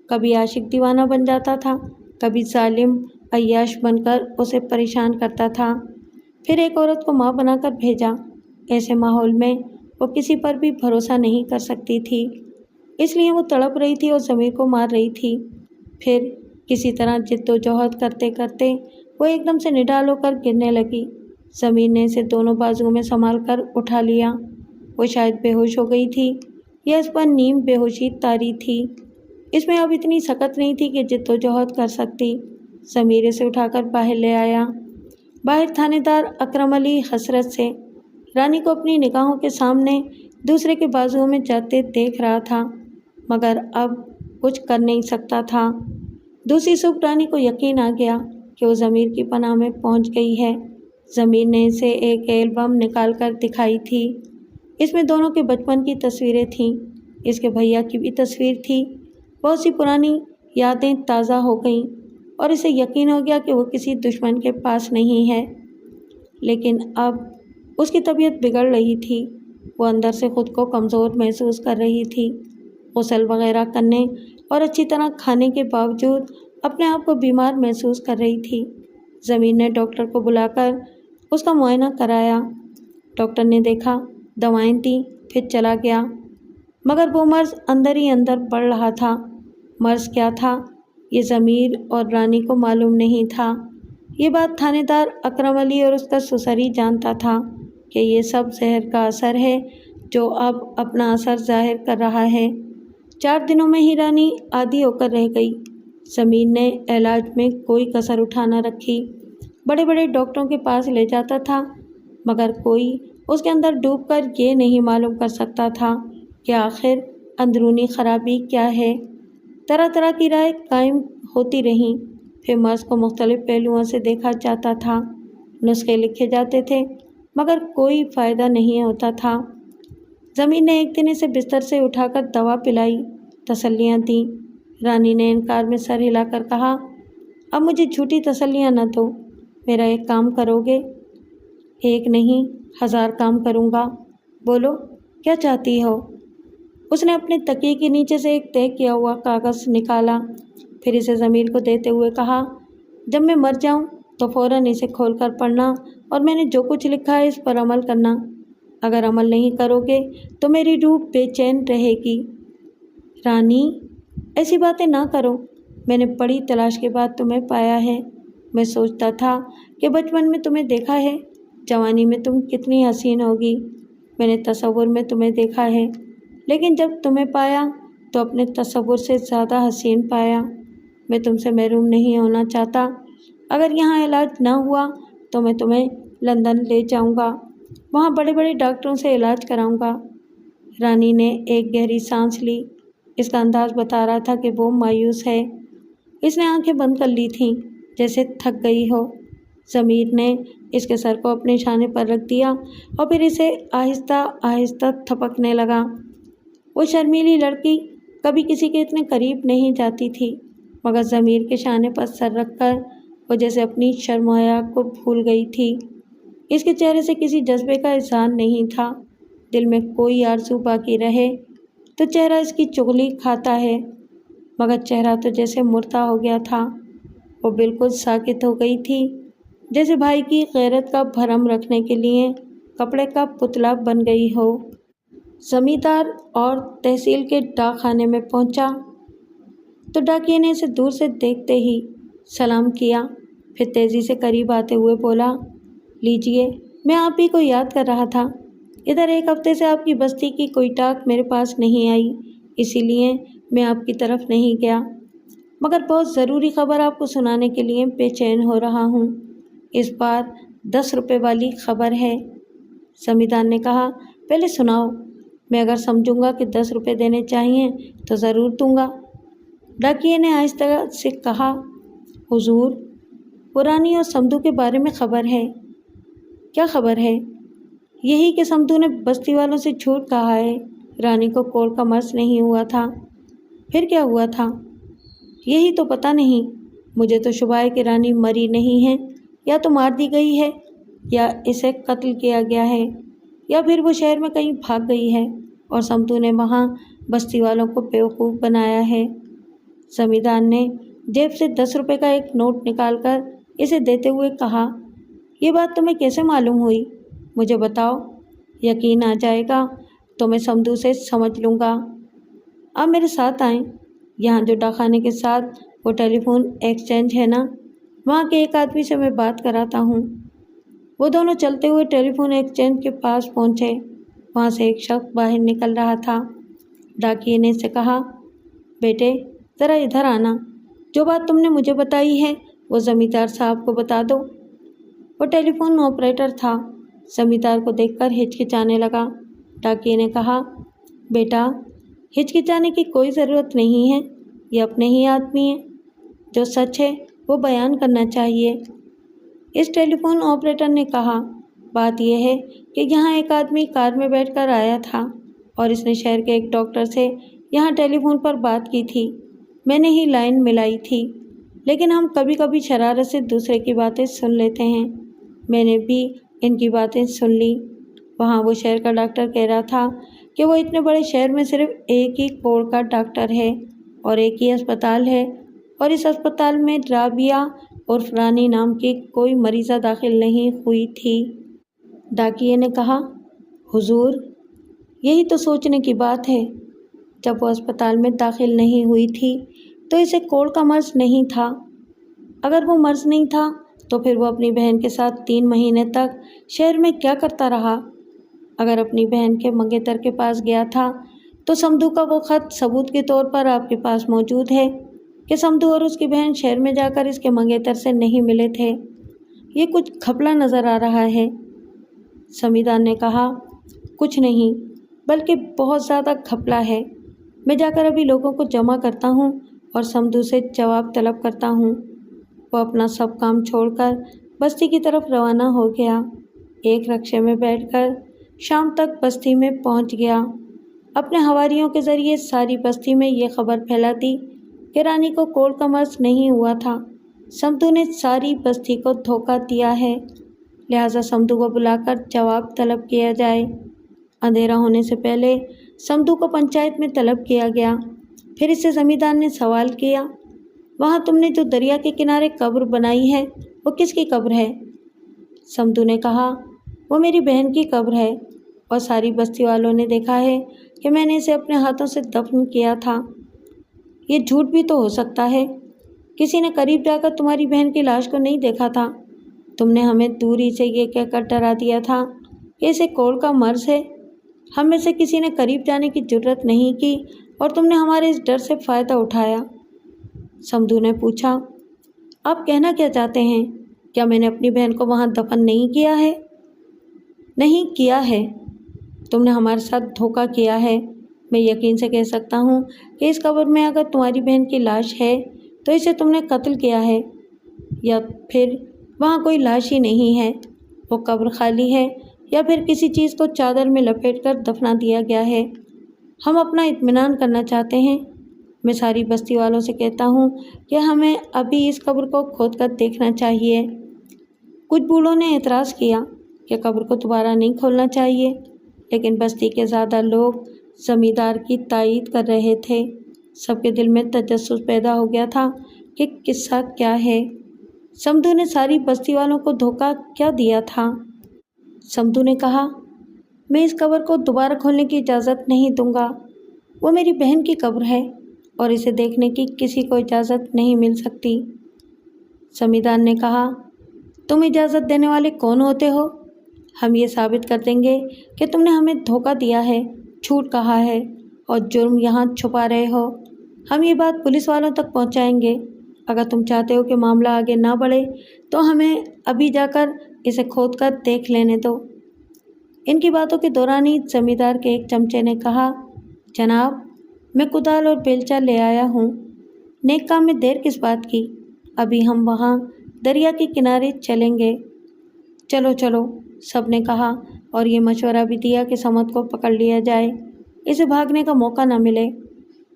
کبھی عاشق دیوانہ بن جاتا تھا، کبھی ظالم عیاش بن کر اسے پریشان کرتا تھا، پھر ایک عورت کو ماں بنا کر بھیجا۔ ایسے ماحول میں وہ کسی پر بھی بھروسہ نہیں کر سکتی تھی، اس لیے وہ تڑپ رہی تھی اور ضمیر کو مار رہی تھی۔ پھر کسی طرح جد و جہد کرتے کرتے وہ ایک دم سے نڈال ہو کر گرنے لگی۔ ضمیر نے اسے دونوں بازوؤں میں سنبھال کر اٹھا لیا۔ وہ شاید بے ہوش ہو گئی تھی یا اس پر نیم بے ہوشی طاری تھی، اس میں اب اتنی سکت نہیں تھی کہ جد و جہد کر سکتی۔ ضمیر اسے اٹھا کر باہر لے آیا۔ باہر تھانے دار اکرم علی حسرت سے رانی کو اپنی نگاہوں کے سامنے دوسرے کے بازوؤں میں جاتے دیکھ رہا تھا، مگر اب کچھ کر نہیں سکتا تھا۔ دوسری صبح رانی کو یقین آ گیا کہ وہ ضمیر کی پناہ میں پہنچ گئی ہے۔ ضمیر نے اسے ایک ایلبم نکال کر دکھائی تھی، اس میں دونوں کے بچپن کی تصویریں تھیں، اس کے بھیا کی بھی تصویر تھی۔ بہت سی پرانی یادیں تازہ ہو گئیں اور اسے یقین ہو گیا کہ وہ کسی دشمن کے پاس نہیں ہے۔ لیکن اب اس کی طبیعت بگڑ رہی تھی، وہ اندر سے خود کو کمزور محسوس کر رہی تھی۔ غسل وغیرہ کرنے اور اچھی طرح کھانے کے باوجود اپنے آپ کو بیمار محسوس کر رہی تھی۔ ضمیر نے ڈاکٹر کو بلا کر اس کا معائنہ کرایا۔ ڈاکٹر نے دیکھا، دوائیں دیں، پھر چلا گیا، مگر وہ مرض اندر ہی اندر بڑھ رہا تھا۔ مرض کیا تھا یہ ضمیر اور رانی کو معلوم نہیں تھا۔ یہ بات تھانے دار اکرم علی اور اس کا سسر ہی جانتا تھا کہ یہ سب زہر کا اثر ہے جو اب اپنا اثر ظاہر کر رہا ہے۔ 4 دنوں میں ہی رانی عادی ہو کر رہ گئی۔ ضمیر نے علاج میں کوئی کسر اٹھا نہ رکھی، بڑے بڑے ڈاکٹروں کے پاس لے جاتا تھا، مگر کوئی اس کے اندر ڈوب کر یہ نہیں معلوم کر سکتا تھا کہ آخر اندرونی خرابی کیا ہے۔ طرح طرح کی رائے قائم ہوتی رہیں، پھر مرض کو مختلف پہلوؤں سے دیکھا جاتا تھا، نسخے لکھے جاتے تھے، مگر کوئی فائدہ نہیں ہوتا تھا۔ ضمیر نے ایک دن اسے بستر سے اٹھا کر دوا پلائی، تسلیاں دیں۔ رانی نے انکار میں سر ہلا کر کہا، اب مجھے جھوٹی تسلیاں نہ دو، میرا ایک کام کرو گے؟ ایک نہیں 1000 کام کروں گا، بولو کیا چاہتی ہو؟ اس نے اپنے تکیے کے نیچے سے ایک طے کیا ہوا کاغذ نکالا، پھر اسے ضمیر کو دیتے ہوئے کہا، جب میں مر جاؤں تو فوراً اسے کھول کر پڑھنا اور میں نے جو کچھ لکھا ہے اس پر عمل کرنا۔ اگر عمل نہیں کرو گے تو میری روح بے چین رہے گی۔ رانی ایسی باتیں نہ کرو، میں نے بڑی تلاش کے بعد تمہیں پایا ہے۔ میں سوچتا تھا کہ بچپن میں تمہیں دیکھا ہے، جوانی میں تم کتنی حسین ہوگی، میں نے تصور میں تمہیں دیکھا ہے، لیکن جب تمہیں پایا تو اپنے تصور سے زیادہ حسین پایا۔ میں تم سے محروم نہیں ہونا چاہتا، اگر یہاں علاج نہ ہوا تو میں تمہیں لندن لے جاؤں گا، وہاں بڑے بڑے ڈاکٹروں سے علاج کراؤں گا۔ رانی نے ایک گہری سانس لی، اس کا انداز بتا رہا تھا کہ وہ مایوس ہے۔ اس نے آنکھیں بند کر لی تھیں جیسے تھک گئی ہو۔ ضمیر نے اس کے سر کو اپنے شانے پر رکھ دیا اور پھر اسے آہستہ آہستہ تھپکنے لگا۔ وہ شرمیلی لڑکی کبھی کسی کے اتنے قریب نہیں جاتی تھی، مگر ضمیر کے شانے پر سر رکھ کر وہ جیسے اپنی شرم و حیا کو بھول گئی تھی۔ اس کے چہرے سے کسی جذبے کا اظہار نہیں تھا۔ دل میں کوئی آرزو باقی رہے تو چہرہ اس کی چغلی کھاتا ہے، مگر چہرہ تو جیسے مردہ ہو گیا تھا۔ وہ بالکل ساکت ہو گئی تھی، جیسے بھائی کی غیرت کا بھرم رکھنے کے لیے کپڑے کا پتلا بن گئی ہو۔ زمیندار اور تحصیل کے ڈاک خانے میں پہنچا تو ڈاکیے نے اسے دور سے دیکھتے ہی سلام کیا، پھر تیزی سے قریب آتے ہوئے بولا، لیجئے، میں آپ ہی کو یاد کر رہا تھا۔ ادھر 1 ہفتے سے آپ کی بستی کی کوئی ڈاک میرے پاس نہیں آئی، اسی لیے میں آپ کی طرف نہیں گیا، مگر بہت ضروری خبر آپ کو سنانے کے لیے بے چین ہو رہا ہوں۔ اس بار 10 روپے والی خبر ہے۔ زمیندار نے کہا، پہلے سناؤ، میں اگر سمجھوں گا کہ 10 روپے دینے چاہیے تو ضرور دوں گا۔ ڈاکیے نے آہستہ سے کہا، حضور، وہ رانی اور سمدو کے بارے میں خبر ہے۔ کیا خبر ہے؟ یہی کہ سمدو نے بستی والوں سے جھوٹ کہا ہے، رانی کو کوڑ کا مرض نہیں ہوا تھا۔ پھر کیا ہوا تھا؟ یہی تو پتہ نہیں۔ مجھے تو شبہ ہے کہ رانی مری نہیں ہے، یا تو مار دی گئی ہے، یا اسے قتل کیا گیا ہے، یا پھر وہ شہر میں کہیں بھاگ گئی ہے اور سمدو نے وہاں بستی والوں کو بیوقوف بنایا ہے۔ زمیندار نے جیب سے 10 روپے کا ایک نوٹ نکال کر اسے دیتے ہوئے کہا، یہ بات تمہیں کیسے معلوم ہوئی؟ مجھے بتاؤ، یقین آ جائے گا تو میں سمدو سے سمجھ لوں گا۔ آپ میرے ساتھ آئیں، یہاں جو ڈاکخانے کے ساتھ وہ ٹیلی فون ایکسچینج ہے نا، وہاں کے ایک آدمی سے میں بات کراتا ہوں۔ وہ دونوں چلتے ہوئے ٹیلی فون ایکسچینج کے پاس پہنچے۔ وہاں سے ایک شخص باہر نکل رہا تھا۔ ڈاکیے نے اسے کہا، بیٹے ذرا ادھر آنا، جو بات تم نے مجھے بتائی ہے وہ زمیندار صاحب کو بتا دو۔ وہ ٹیلی فون آپریٹر تھا، زمیندار کو دیکھ کر ہچکچانے لگا۔ ڈاکیے نے کہا، بیٹا ہچکچانے کی کوئی ضرورت نہیں ہے، یہ اپنے ہی آدمی ہیں، جو سچ ہے وہ بیان کرنا چاہیے۔ اس ٹیلی فون آپریٹر نے کہا، بات یہ ہے کہ یہاں ایک آدمی کار میں بیٹھ کر آیا تھا اور اس نے شہر کے ایک ڈاکٹر سے یہاں ٹیلی فون پر بات کی تھی، میں نے ہی لائن ملائی تھی، لیکن ہم کبھی کبھی شرارت سے دوسرے کی باتیں سن لیتے ہیں، میں نے بھی ان کی باتیں سن لی۔ وہاں وہ شہر کا ڈاکٹر کہہ رہا تھا کہ وہ اتنے بڑے شہر میں صرف ایک ہی کوڑ کا ڈاکٹر ہے اور ایک ہی اسپتال ہے، اور اس اسپتال میں رابعہ عرف رانی نام کی کوئی مریضہ داخل نہیں ہوئی تھی۔ ڈاکیے نے کہا، حضور یہی تو سوچنے کی بات ہے، جب وہ اسپتال میں داخل نہیں ہوئی تھی تو اسے کوڑ کا مرض نہیں تھا۔ اگر وہ مرض نہیں تھا تو پھر وہ اپنی بہن کے ساتھ 3 مہینے تک شہر میں کیا کرتا رہا؟ اگر اپنی بہن کے منگیتر کے پاس گیا تھا تو سمدو کا وہ خط ثبوت کے طور پر آپ کے پاس موجود ہے کہ سمدو اور اس کی بہن شہر میں جا کر اس کے منگیتر سے نہیں ملے تھے۔ یہ کچھ گھپلا نظر آ رہا ہے۔ زمیندار نے کہا، کچھ نہیں بلکہ بہت زیادہ گھپلا ہے۔ میں جا کر ابھی لوگوں کو جمع کرتا ہوں اور سمدو سے جواب طلب کرتا ہوں۔ وہ اپنا سب کام چھوڑ کر بستی کی طرف روانہ ہو گیا۔ ایک رکشے میں بیٹھ کر شام تک بستی میں پہنچ گیا۔ اپنے حواریوں کے ذریعے ساری بستی میں یہ خبر پھیلا دی کہ رانی کو کوڑ کا مرض نہیں ہوا تھا، سمدو نے ساری بستی کو دھوکہ دیا ہے، لہٰذا سمدو کو بلا کر جواب طلب کیا جائے۔ اندھیرا ہونے سے پہلے سمدو کو پنچایت میں طلب کیا گیا۔ پھر اس سے زمیندار نے سوال کیا، وہاں تم نے جو دریا کے کنارے قبر بنائی ہے وہ کس کی قبر ہے؟ سمدو نے کہا، وہ میری بہن کی قبر ہے، اور ساری بستی والوں نے دیکھا ہے کہ میں نے اسے اپنے ہاتھوں سے دفن کیا تھا۔ یہ جھوٹ بھی تو ہو سکتا ہے، کسی نے قریب جا کر تمہاری بہن کی لاش کو نہیں دیکھا تھا، تم نے ہمیں دوری سے یہ کہہ کر ڈرا دیا تھا کہ اسے کوڑ کا مرض ہے، ہم میں سے کسی نے قریب جانے کی جرت نہیں کی اور تم نے ہمارے اس ڈر سے فائدہ اٹھایا۔ سمدو نے پوچھا، آپ کہنا کیا چاہتے ہیں؟ کیا میں نے اپنی بہن کو وہاں دفن نہیں کیا ہے؟ نہیں کیا ہے، تم نے ہمارے ساتھ دھوکہ کیا ہے۔ میں یقین سے کہہ سکتا ہوں کہ اس قبر میں اگر تمہاری بہن کی لاش ہے تو اسے تم نے قتل کیا ہے، یا پھر وہاں کوئی لاش ہی نہیں ہے، وہ قبر خالی ہے، یا پھر کسی چیز کو چادر میں لپیٹ کر دفنا دیا گیا ہے۔ ہم اپنا اطمینان کرنا چاہتے ہیں۔ میں ساری بستی والوں سے کہتا ہوں کہ ہمیں ابھی اس قبر کو کھود کر دیکھنا چاہیے۔ کچھ بوڑھوں نے اعتراض کیا کہ قبر کو دوبارہ نہیں کھولنا چاہیے، لیکن بستی کے زیادہ لوگ زمیندار کی تائید کر رہے تھے۔ سب کے دل میں تجسس پیدا ہو گیا تھا کہ قصہ کیا ہے، سمدو نے ساری بستی والوں کو دھوکہ کیا دیا تھا۔ سمدو نے کہا، میں اس قبر کو دوبارہ کھولنے کی اجازت نہیں دوں گا، وہ میری بہن کی قبر ہے اور اسے دیکھنے کی کسی کو اجازت نہیں مل سکتی۔ زمیندار نے کہا، تم اجازت دینے والے کون ہوتے ہو؟ ہم یہ ثابت کر دیں گے کہ تم نے ہمیں دھوکہ دیا ہے، جھوٹ کہا ہے اور جرم یہاں چھپا رہے ہو۔ ہم یہ بات پولیس والوں تک پہنچائیں گے۔ اگر تم چاہتے ہو کہ معاملہ آگے نہ بڑھے تو ہمیں ابھی جا کر اسے کھود کر دیکھ لینے دو۔ ان کی باتوں کے دوران ہی زمیندار کے ایک چمچے نے کہا، جناب میں کدال اور بیلچہ لے آیا ہوں، نیک کام میں دیر کس بات کی؟ ابھی ہم وہاں دریا کے کنارے چلیں گے۔ چلو چلو، سب نے کہا اور یہ مشورہ بھی دیا کہ سمت کو پکڑ لیا جائے، اسے بھاگنے کا موقع نہ ملے۔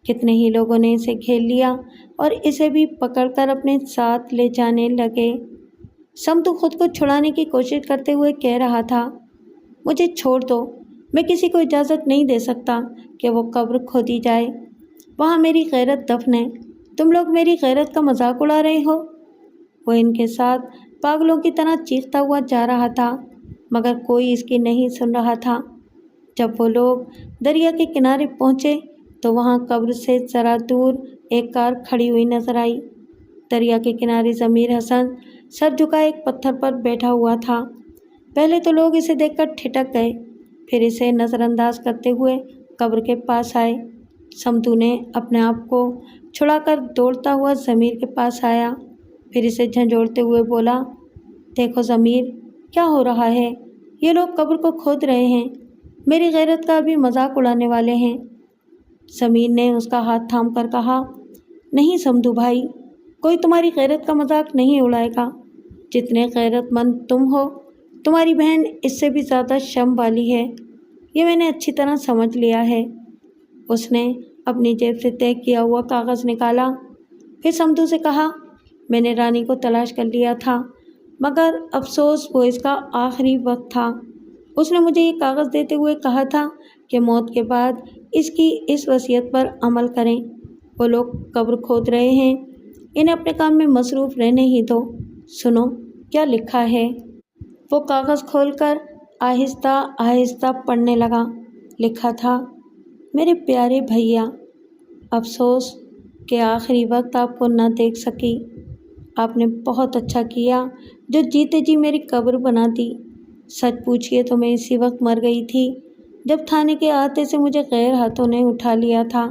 کتنے ہی لوگوں نے اسے گھیر لیا اور اسے بھی پکڑ کر اپنے ساتھ لے جانے لگے۔ سمتو خود کو چھڑانے کی کوشش کرتے ہوئے کہہ رہا تھا، مجھے چھوڑ دو، میں کسی کو اجازت نہیں دے سکتا کہ وہ قبر کھودی جائے۔ وہاں میری غیرت دفن ہے، تم لوگ میری غیرت کا مذاق اڑا رہے ہو۔ وہ ان کے ساتھ پاگلوں کی طرح چیختا ہوا جا رہا تھا، مگر کوئی اس کی نہیں سن رہا تھا۔ جب وہ لوگ دریا کے کنارے پہنچے تو وہاں قبر سے ذرا دور ایک کار کھڑی ہوئی نظر آئی۔ دریا کے کنارے ضمیر حسن سر جھکائے ایک پتھر پر بیٹھا ہوا تھا۔ پہلے تو لوگ اسے دیکھ کر ٹھٹک گئے، پھر اسے نظر انداز کرتے ہوئے قبر کے پاس آئے۔ سمتو نے اپنے آپ کو چھڑا کر دوڑتا ہوا ضمیر کے پاس آیا، پھر اسے جھنجھوڑتے ہوئے بولا، دیکھو ضمیر، کیا ہو رہا ہے؟ یہ لوگ قبر کو کھود رہے ہیں، میری غیرت کا بھی مذاق اڑانے والے ہیں۔ ضمیر نے اس کا ہاتھ تھام کر کہا، نہیں سمتو بھائی، کوئی تمہاری غیرت کا مذاق نہیں اڑائے گا۔ جتنے غیرت مند تم ہو، تمہاری بہن اس سے بھی زیادہ شرم والی ہے، یہ میں نے اچھی طرح سمجھ لیا ہے۔ اس نے اپنی جیب سے طے کیا ہوا کاغذ نکالا، پھر سمتو سے کہا، میں نے رانی کو تلاش کر لیا تھا، مگر افسوس وہ اس کا آخری وقت تھا۔ اس نے مجھے یہ کاغذ دیتے ہوئے کہا تھا کہ موت کے بعد اس کی اس وصیت پر عمل کریں۔ وہ لوگ قبر کھود رہے ہیں، انہیں اپنے کام میں مصروف رہنے ہی دو۔ سنو کیا لکھا ہے۔ وہ کاغذ کھول کر آہستہ آہستہ پڑھنے لگا۔ لکھا تھا، میرے پیارے بھیا، افسوس کہ آخری وقت آپ کو نہ دیکھ سکی۔ آپ نے بہت اچھا کیا جو جیتے جی میری قبر بنا دی۔ سچ پوچھئے تو میں اسی وقت مر گئی تھی جب تھانے کے احاطے سے مجھے غیر ہاتھوں نے اٹھا لیا تھا۔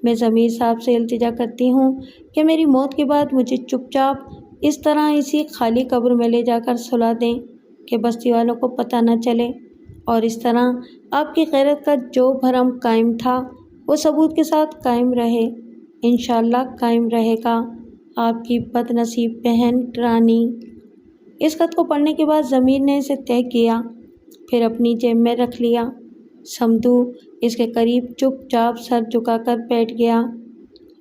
میں ضمیر صاحب سے التجا کرتی ہوں کہ میری موت کے بعد مجھے چپ چاپ اس طرح اسی خالی قبر میں لے جا کر سلا دیں کہ بستی والوں کو پتہ نہ چلے، اور اس طرح آپ کی غیرت کا جو بھرم قائم تھا وہ ثبوت کے ساتھ قائم رہے، انشاءاللہ قائم رہے گا۔ آپ کی بد نصیب بہن رانی۔ اس خط کو پڑھنے کے بعد ضمیر نے اسے طے کیا، پھر اپنی جیب میں رکھ لیا۔ سمتو اس کے قریب چپ چاپ سر جھکا کر بیٹھ گیا۔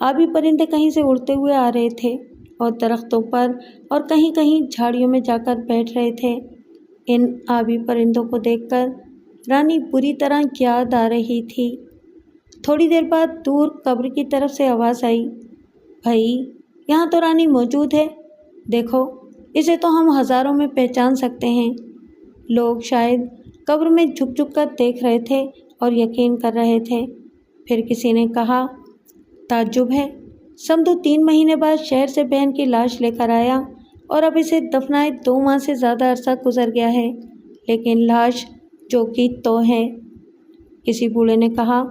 آبی پرندے کہیں سے اڑتے ہوئے آ رہے تھے اور درختوں پر اور کہیں کہیں جھاڑیوں میں جا کر بیٹھ رہے تھے۔ ان آبی پرندوں کو دیکھ کر رانی بری طرح یاد آ رہی تھی۔ تھوڑی دیر بعد دور قبر کی طرف سے آواز آئی، بھائی یہاں تو رانی موجود ہے، دیکھو اسے تو ہم ہزاروں میں پہچان سکتے ہیں۔ لوگ شاید قبر میں جھک جھک کر دیکھ رہے تھے اور یقین کر رہے تھے۔ پھر کسی نے کہا، تعجب ہے، سمتو 3 مہینے بعد شہر سے بہن کی لاش لے کر آیا اور اب اسے دفنائے 2 ماہ سے زیادہ عرصہ گزر گیا ہے، لیکن لاش جو کی تو ہے۔ کسی بوڑھے نے کہا،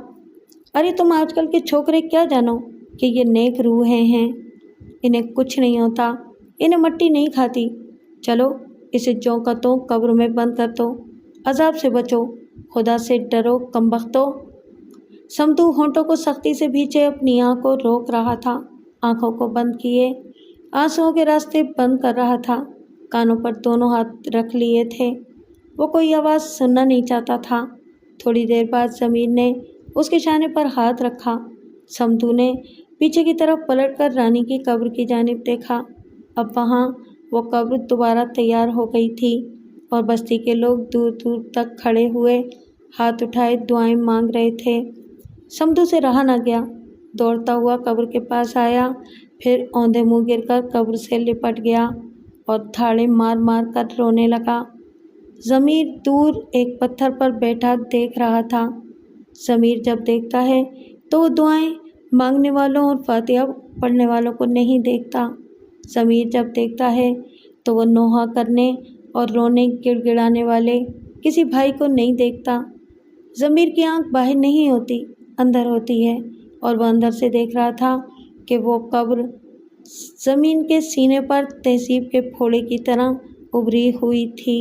ارے تم آج کل کے چھوکرے کیا جانو کہ یہ نیک روحیں ہیں، انہیں کچھ نہیں ہوتا، انہیں مٹی نہیں کھاتی، چلو اسے جوں کا توں قبر میں بند کر دو، عذاب سے بچو، خدا سے ڈرو کمبختو۔ سمتو ہونٹوں کو سختی سے بھینچے اپنی آنکھ کو روک رہا تھا، آنکھوں کو بند کیے آنسوؤں کے راستے بند کر رہا تھا، کانوں پر دونوں ہاتھ رکھ لیے تھے، وہ کوئی آواز سننا نہیں چاہتا تھا۔ تھوڑی دیر بعد ضمیر نے اس کے شانے پر ہاتھ رکھا۔ سمتو نے پیچھے کی طرف پلٹ کر رانی کی قبر کی جانب دیکھا۔ اب وہاں وہ قبر دوبارہ تیار ہو گئی تھی اور بستی کے لوگ دور دور تک کھڑے ہوئے ہاتھ اٹھائے دعائیں مانگ رہے تھے۔ سمتو سے رہا نہ گیا، دوڑتا ہوا قبر کے پاس آیا، پھر اوندھے منہ گر کر قبر سے لپٹ گیا اور دھاڑیں مار مار کر رونے لگا۔ ضمیر دور ایک پتھر پر بیٹھا دیکھ رہا تھا۔ ضمیر جب دیکھتا ہے تو وہ دعائیں مانگنے والوں اور فاتحہ پڑھنے والوں کو نہیں دیکھتا۔ ضمیر جب دیکھتا ہے تو وہ نوحہ کرنے اور رونے گڑ گڑانے والے کسی بھائی کو نہیں دیکھتا۔ ضمیر کی آنکھ باہر نہیں ہوتی، اندر ہوتی ہے، اور وہ اندر سے دیکھ رہا تھا کہ وہ قبر زمین کے سینے پر تہذیب کے پھوڑے کی طرح ابھری ہوئی تھی۔